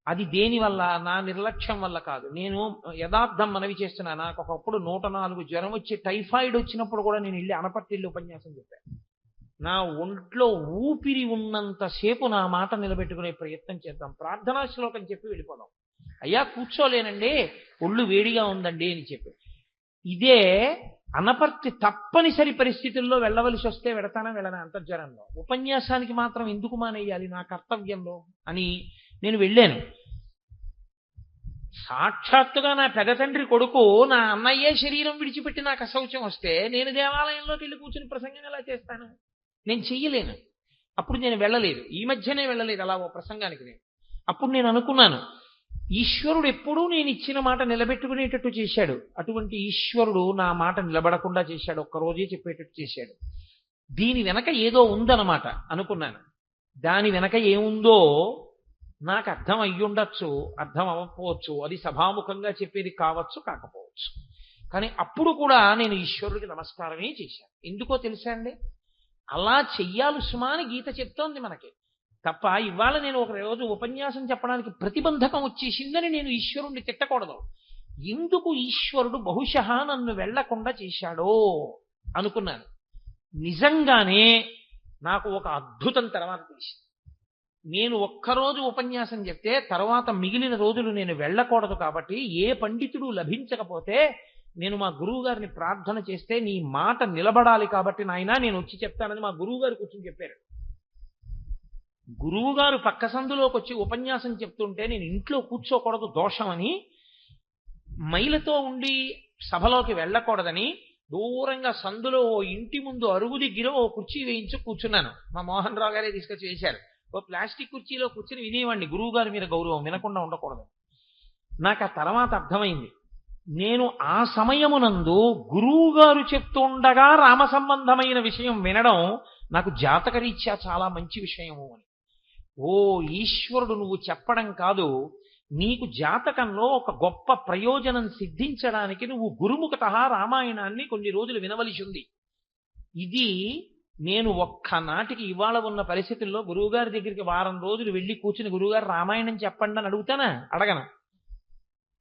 అది దేని వల్ల? నా నిర్లక్ష్యం వల్ల కాదు. నేను యథార్థం మనవి చేస్తున్నా. నాకు ఒకప్పుడు 104 జ్వరం వచ్చి టైఫాయిడ్ వచ్చినప్పుడు కూడా నేను వెళ్ళి అనపర్తిల్లి ఉపన్యాసం చెప్పాను. నా ఒంట్లో ఊపిరి ఉన్నంతసేపు నా మాట నిలబెట్టుకునే ప్రయత్నం చేద్దాం. ప్రార్థనా శ్లోకం చెప్పి వెళ్ళిపోదాం. అయ్యా కూర్చోలేనండి, ఒళ్ళు వేడిగా ఉందండి అని చెప్పి. ఇదే అనపర్తి తప్పనిసరి పరిస్థితుల్లో వెళ్ళవలసి వస్తే వెడతానా వెళ్ళనా అంతర్జనంలో. ఉపన్యాసానికి మాత్రం ఎందుకు మానేయాలి నా కర్తవ్యంలో అని నేను వెళ్ళాను. సాక్షాత్తుగా నా పెద్ద తండ్రి కొడుకు నా అన్నయ్యే శరీరం విడిచిపెట్టి నాకు అశౌచం వస్తే నేను దేవాలయంలోకి వెళ్ళి కూర్చుని ప్రసంగం ఎలా చేస్తాను? నేను చెయ్యలేను. అప్పుడు నేను వెళ్ళలేదు. ఈ మధ్యనే వెళ్ళలేదు అలా ఓ ప్రసంగానికి. నేను అప్పుడు నేను అనుకున్నాను, ఈశ్వరుడు ఎప్పుడూ నేను ఇచ్చిన మాట నిలబెట్టుకునేటట్టు చేశాడు. అటువంటి ఈశ్వరుడు నా మాట నిలబడకుండా చేశాడు. ఒక్కరోజే చెప్పేటట్టు చేశాడు. దీని వెనక ఏదో ఉందన్నమాట అనుకున్నాను. దాని వెనక ఏముందో నాకు అర్థం అయ్యుండొచ్చు, అర్థం అవ్వకపోవచ్చు. అది సభాముఖంగా చెప్పేది కావచ్చు, కాకపోవచ్చు. కానీ అప్పుడు కూడా నేను ఈశ్వరుడికి నమస్కారమే చేశాను. ఎందుకో తెలుసా అండి? అలా చెయ్యాలి సుమా అని గీత చెప్తోంది మనకి. తప్ప ఇవాళ నేను ఒక రోజు ఉపన్యాసం చెప్పడానికి ప్రతిబంధకం వచ్చేసిందని నేను ఈశ్వరుణ్ణి తిట్టకూడదు. ఎందుకు ఈశ్వరుడు బహుశః నన్ను వెళ్లకుండా చేశాడో అనుకున్నాను. నిజంగానే నాకు ఒక అద్భుతం తర్వాత తెలిసింది. నేను ఒక్కరోజు ఉపన్యాసం చెప్తే తర్వాత మిగిలిన రోజులు నేను వెళ్ళకూడదు. కాబట్టి ఏ పండితుడు లభించకపోతే నేను మా గురువు గారిని ప్రార్థన చేస్తే, నీ మాట నిలబడాలి కాబట్టి నాయనా నేను వచ్చి చెప్తానని మా గురువు గారు కూర్చొని చెప్పారు. గురువు గారు పక్క సందులోకి వచ్చి ఉపన్యాసం చెప్తుంటే నేను ఇంట్లో కూర్చోకూడదు దోషమని, మైలతో ఉండి సభలోకి వెళ్ళకూడదని దూరంగా సందులో ఓ ఇంటి ముందు అరుగు దగ్గర ఓ కుర్చీ వేయించి కూర్చున్నాను. మా మోహన్ రావు గారే తీసుకొచ్చి వేశారు. ఓ ప్లాస్టిక్ కుర్చీలో కూర్చుని వినేవాడిని. గురువు గారి మీద గౌరవం, వినకుండా ఉండకూడదు. నాకు ఆ తర్వాత అర్థమైంది, నేను ఆ సమయమునందు గురువు గారు చెప్తుండగా రామ సంబంధమైన విషయం వినడం నాకు జాతకరీత్యా చాలా మంచి విషయము అని. ఓ ఈశ్వరుడు నువ్వు చెప్పడం కాదు, నీకు జాతకంలో ఒక గొప్ప ప్రయోజనం సిద్ధించడానికి నువ్వు గురుముఖతః రామాయణాన్ని కొన్ని రోజులు వినవలసి ఉంది. ఇది నేను ఒక్కనాటికి ఇవాళ ఉన్న పరిస్థితుల్లో గురువుగారి దగ్గరికి వారం రోజులు వెళ్ళి కూర్చుని గురువుగారు రామాయణం చెప్పండి అని అడుగుతానా? అడగను.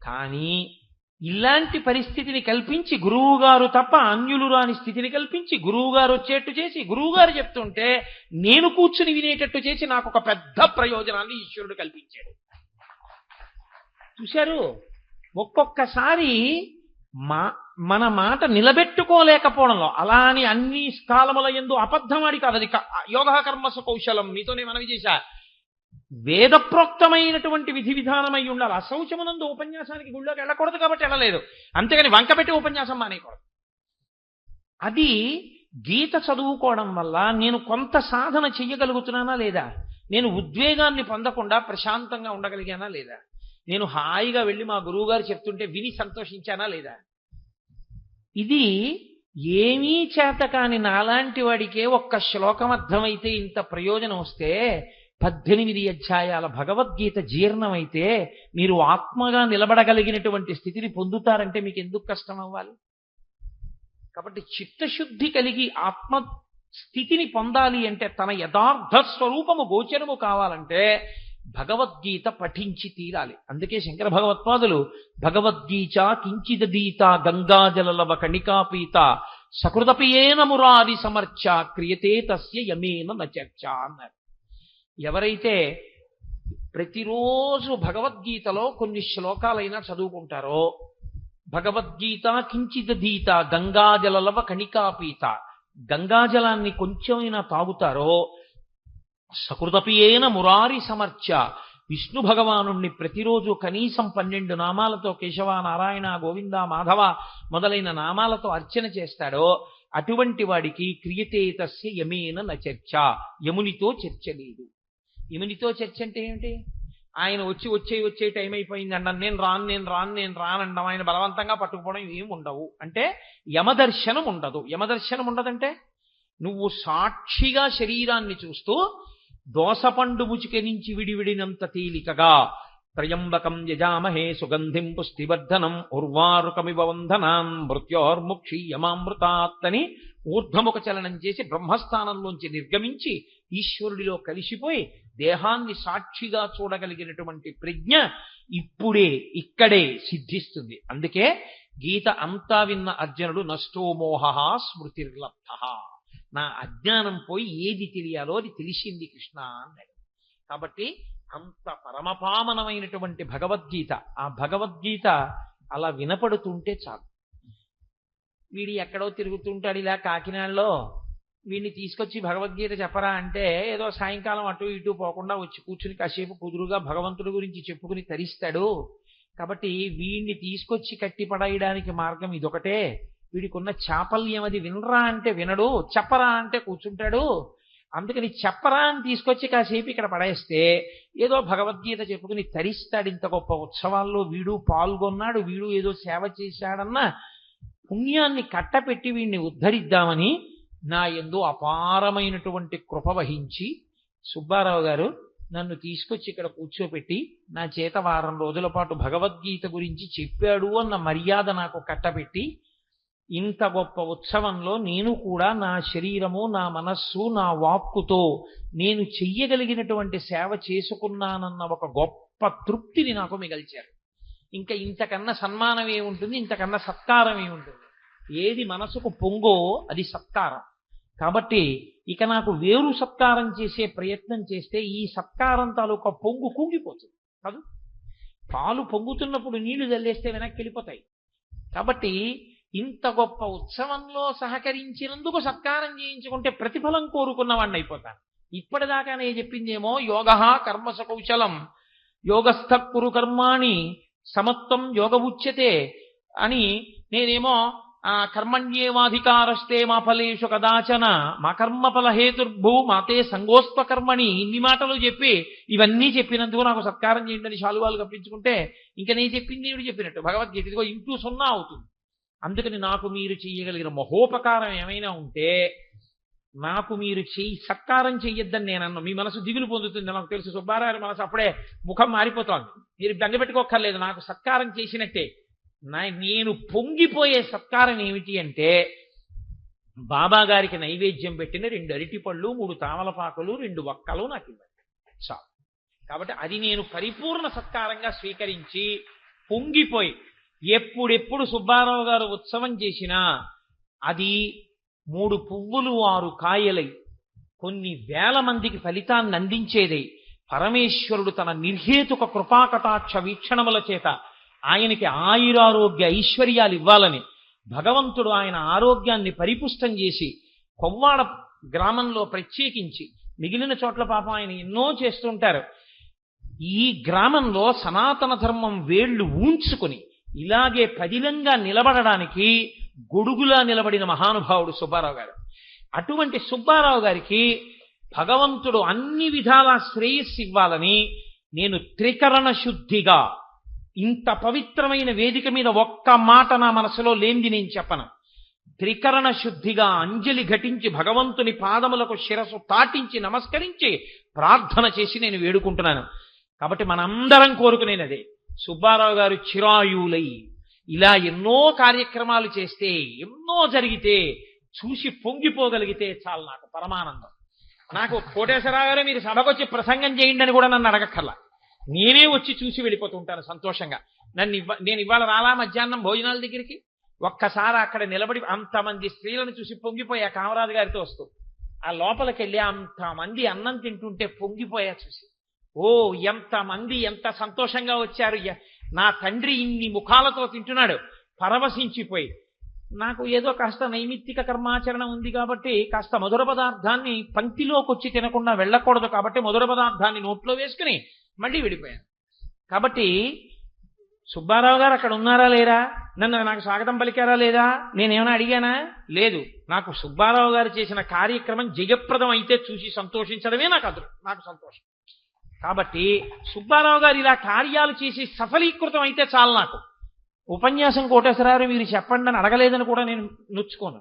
కానీ ఇలాంటి పరిస్థితిని కల్పించి గురువుగారు తప్ప అన్యులు రాని స్థితిని కల్పించి గురువుగారు వచ్చేట్టు చేసి గురువుగారు చెప్తుంటే నేను కూర్చుని వినేటట్టు చేసి నాకు ఒక పెద్ద ప్రయోజనాన్ని ఈశ్వరుడు కల్పించాడు. చూశారు, ఒక్కొక్కసారి మన మాట నిలబెట్టుకోలేకపోవడంలో, అలా అని అన్ని కాలముల యందు అబద్ధమాడి కాదు. అది యోగ కర్మసు కౌశలం. మీతోనే మనవి చేశా. వేదప్రోక్తమైనటువంటి విధి విధానమై ఉండాలి. అశౌచమునందు ఉపన్యాసానికి గుళ్ళోకి వెళ్ళకూడదు కాబట్టి వెళ్ళలేదు. అంతేగాని వంకపెట్టి ఉపన్యాసం మానేయకూడదు. అది గీత చదువుకోవడం వల్ల నేను కొంత సాధన చెయ్యగలుగుతున్నానా లేదా? నేను ఉద్వేగాన్ని పొందకుండా ప్రశాంతంగా ఉండగలిగానా లేదా? నేను హాయిగా వెళ్ళి మా గురువు గారు చెప్తుంటే విని సంతోషించానా లేదా? ఇది ఏమీ చేత కాని నాలాంటి వాడికే ఒక్క శ్లోకం అర్థమైతే ఇంత ప్రయోజనం వస్తే, 18 అధ్యాయాల భగవద్గీత జీర్ణమైతే మీరు ఆత్మగా నిలబడగలిగినటువంటి స్థితిని పొందుతారంటే మీకు ఎందుకు కష్టం అవ్వాలి? కాబట్టి చిత్తశుద్ధి కలిగి ఆత్మ స్థితిని పొందాలి అంటే, తన యథార్థ స్వరూపము గోచరము కావాలంటే భగవద్గీత పఠించి తీరాలి. అందుకే శంకర భగవత్పాదులు భగవద్గీత కించిదీత గంగాజలలవ కణికాపీత సకృదపియేన మురారి సమర్చ క్రియతే తస్య యమేన నచర్చ అన్నారు. ఎవరైతే ప్రతిరోజు భగవద్గీతలో కొన్ని శ్లోకాలైనా చదువుకుంటారో, భగవద్గీత కించిదీత గంగాజలలవ కణికాపీత, గంగాజలాన్ని కొంచెమైనా తాగుతారో, సకృదపియేన మురారి సమర్చ, విష్ణు భగవానుణ్ణి ప్రతిరోజు కనీసం 12 నామాలతో కేశవ నారాయణ గోవింద మాధవ మొదలైన నామాలతో అర్చన చేస్తాడో అటువంటి వాడికి క్రియతే తస్య యమేన నచర్చ, యమునితో చర్చ లేదు. యమునితో చర్చ అంటే ఏమిటి? ఆయన వచ్చే టైం అయిపోయింది అండం, నేను రానండం, ఆయన బలవంతంగా పట్టుకుపోవడం ఏమి ఉండవు. అంటే యమదర్శనం ఉండదు. యమదర్శనం ఉండదంటే నువ్వు సాక్షిగా శరీరాన్ని చూస్తూ దోసపండు ముచిక నుంచి విడివిడినంత తేలికగా త్రయంబకం యజామహే సుగంధిం పుష్టివర్ధనం ఉర్వారుకమివ వంధనాన్ మృత్యోర్ముక్షీయమామృతాత్తని ఊర్ధ్వముఖ చలనం చేసి బ్రహ్మస్థానంలోంచి నిర్గమించి ఈశ్వరుడిలో కలిసిపోయి దేహాన్ని సాక్షిగా చూడగలిగినటువంటి ప్రజ్ఞ ఇప్పుడే ఇక్కడే సిద్ధిస్తుంది. అందుకే గీత అంతా విన్న అర్జునుడు నష్టో మోహ స్మృతిర్లబ్ధ, నా అజ్ఞానం పోయి ఏది తెలియాలో అది తెలిసింది కృష్ణ అన్నాడు. కాబట్టి అంత పరమపావనమైనటువంటి భగవద్గీత, ఆ భగవద్గీత అలా వినపడుతుంటే చాలు. వీడి ఎక్కడో తిరుగుతుంటాడు ఇలా కాకినాడలో, వీడిని తీసుకొచ్చి భగవద్గీత చెప్పరా అంటే ఏదో సాయంకాలం అటు ఇటు పోకుండా వచ్చి కూర్చుని కాసేపు కుదురుగా భగవంతుడి గురించి చెప్పుకుని తరిస్తాడు. కాబట్టి వీడిని తీసుకొచ్చి కట్టి పడేయడానికి మార్గం ఇదొకటే. వీడికి ఉన్న చాపల్యం అది, వినరా అంటే వినడు, చెప్పరా అంటే కూర్చుంటాడు. అందుకని చెప్పరా అని తీసుకొచ్చి కాసేపు ఇక్కడ పడేస్తే ఏదో భగవద్గీత చెప్పుకుని తరిస్తాడు. ఇంత గొప్ప ఉత్సవాల్లో వీడు పాల్గొన్నాడు, వీడు ఏదో సేవ చేశాడన్న పుణ్యాన్ని కట్టపెట్టి వీడిని ఉద్ధరిద్దామని నా యందు అపారమైనటువంటి కృప వహించి సుబ్బారావు గారు నన్ను తీసుకొచ్చి ఇక్కడ కూర్చోపెట్టి నా చేత వారం రోజుల పాటు భగవద్గీత గురించి చెప్పాడు అన్న మర్యాద నాకు కట్టపెట్టి ఇంత గొప్ప ఉత్సవంలో నేను కూడా నా శరీరము, నా మనస్సు, నా వాక్కుతో నేను చెయ్యగలిగినటువంటి సేవ చేసుకున్నానన్న ఒక గొప్ప తృప్తిని నాకు మిగల్చారు. ఇంకా ఇంతకన్నా సన్మానం ఏముంటుంది, ఇంతకన్నా సత్కారం ఏముంటుంది? ఏది మనసుకు పొంగో అది సత్కారం. కాబట్టి ఇక నాకు వేరు సత్కారం చేసే ప్రయత్నం చేస్తే ఈ సత్కారం తాలూకా పొంగు కుంగిపోతుంది కాదు. పాలు పొంగుతున్నప్పుడు నీళ్లు జల్లేస్తే వెనక్కి వెళ్ళిపోతాయి. కాబట్టి ఇంత గొప్ప ఉత్సవంలో సహకరించినందుకు సత్కారం చేయించుకుంటే ప్రతిఫలం కోరుకున్న వాడిని అయిపోతాను. ఇప్పటిదాకా నేను చెప్పిందేమో యోగ కర్మస కౌశలం యోగస్థ కురు కర్మాణి సమత్వం యోగ ఉచ్యతే అని, నేనేమో కర్మణ్యేవాధికారస్తే మా ఫలేషు కదాచన మా కర్మఫల హేతుర్భూ మాతే సంగోస్త్వ కర్మణి, ఇన్ని మాటలు చెప్పి ఇవన్నీ చెప్పినందుకు నాకు సత్కారం చేయండి అని శాలువాలు కప్పించుకుంటే ఇంకా నేను చెప్పింది ఏమిటి చెప్పినట్టు? భగవద్గీత ఇదిగో ఇంటూ 0 అవుతుంది. అందుకని నాకు మీరు చెయ్యగలిగిన మహోపకారం ఏమైనా ఉంటే నాకు మీరు సత్కారం చెయ్యొద్దని నేనన్నా. మీ మనసు దిగులు పొందుతుంది నాకు తెలుసు. సుబ్బారావు మనసు అప్పుడే ముఖం మారిపోతోంది. మీరు బెంగపెట్టుకోక్కర్లేదు, నాకు సత్కారం చేసినట్టే. నేను పొంగిపోయే సత్కారం ఏమిటి అంటే బాబా గారికి నైవేద్యం పెట్టిన 2 అరటిపళ్ళు, 3 తామలపాకులు, 2 వక్కలు నాకు ఇవ్వండి చాలు. కాబట్టి అది నేను పరిపూర్ణ సత్కారంగా స్వీకరించి పొంగిపోయి ఎప్పుడెప్పుడు సుబ్బారావు గారు ఉత్సవం చేసినా అది 3 పువ్వులు 6 కాయలై కొన్ని వేల మందికి ఫలితాన్ని అందించేదై పరమేశ్వరుడు తన నిర్హేతుక కృపాకటాక్ష వీక్షణముల చేత ఆయనకి ఆయురారోగ్య ఐశ్వర్యాలు ఇవ్వాలని భగవంతుడు ఆయన ఆరోగ్యాన్ని పరిపుష్టం చేసి కొవ్వాడ గ్రామంలో ప్రత్యేకించి మిగిలిన చోట్ల పాపం ఆయన ఎన్నో చేస్తుంటారు. ఈ గ్రామంలో సనాతన ధర్మం వేళ్లు ఊంచుకుని ఇలాగే పదిలంగా నిలబడడానికి గొడుగులా నిలబడిన మహానుభావుడు సుబ్బారావు గారు. అటువంటి సుబ్బారావు గారికి భగవంతుడు అన్ని విధాల శ్రేయస్సు ఇవ్వాలని నేను త్రికరణ శుద్ధిగా ఇంత పవిత్రమైన వేదిక మీద ఒక్క మాట నా మనసులో లేనిది నేను చెప్పను. త్రికరణ శుద్ధిగా అంజలి ఘటించి భగవంతుని పాదములకు శిరస్సు తాటించి నమస్కరించి ప్రార్థన చేసి నేను వేడుకుంటున్నాను. కాబట్టి మనందరం కోరుకునేది సుబ్బారావు గారు చిరాయులై ఇలా ఎన్నో కార్యక్రమాలు చేస్తే, ఎన్నో జరిగితే చూసి పొంగిపోగలిగితే చాలు నాకు పరమానందం. నాకు కోటేశ్వరరావు గారు మీరు సభకొచ్చి ప్రసంగం చేయండి అని కూడా నన్ను అడగక్కర్లా, నేనే వచ్చి చూసి వెళ్ళిపోతుంటాను సంతోషంగా. నేను ఇవాళ రాలా మధ్యాహ్నం భోజనాల దగ్గరికి, ఒక్కసారి అక్కడ నిలబడి అంతమంది స్త్రీలను చూసి పొంగిపోయా కామరాజు గారితో వస్తూ. ఆ లోపలికి వెళ్ళి అంతమంది అన్నం తింటుంటే పొంగిపోయా చూసి. ఓ ఎంతమంది ఎంత సంతోషంగా వచ్చారు, నా తండ్రి ఇన్ని ముఖాలతో తింటున్నాడు పరవశించిపోయి. నాకు ఏదో కాస్త నైమిత్తిక కర్మాచరణ ఉంది కాబట్టి కాస్త మధుర పదార్థాన్ని పంక్తిలోకి వచ్చి తినకుండా వెళ్ళకూడదు కాబట్టి మధుర పదార్థాన్ని నోట్లో వేసుకుని మళ్ళీ వెళ్ళిపోయాను. కాబట్టి సుబ్బారావు గారు అక్కడ ఉన్నారా లేరా, నాకు స్వాగతం పలికారా లేదా, నేనేమైనా అడిగానా? లేదు. నాకు సుబ్బారావు గారు చేసిన కార్యక్రమం జయప్రదం అయితే చూసి సంతోషించడమే నాకు సంతోషం. కాబట్టి సుబ్బారావు గారు ఇలా కార్యాలు చేసి సఫలీకృతం అయితే చాలు నాకు. ఉపన్యాసం కోటేశ్వరరావు మీరు చెప్పండి అని అడగలేదని కూడా నేను నొచ్చుకోను.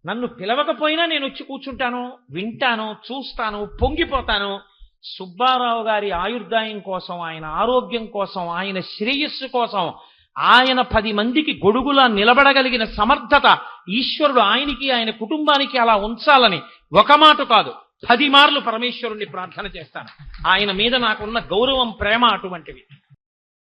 నన్ను పిలవకపోయినా నేను వచ్చి కూర్చుంటాను, వింటాను, చూస్తాను, పొంగిపోతాను. సుబ్బారావు గారి ఆయుర్దాయం కోసం, ఆయన ఆరోగ్యం కోసం, ఆయన శ్రేయస్సు కోసం, ఆయన 10 మందికి గొడుగులా నిలబడగలిగిన సమర్థత ఈశ్వరుడు ఆయనకి ఆయన కుటుంబానికి అలా ఉంచాలని ఒక మాట కాదు 10 మార్లు పరమేశ్వరుణ్ణి ప్రార్థన చేస్తాను. ఆయన మీద నాకున్న గౌరవం, ప్రేమ అటువంటివి.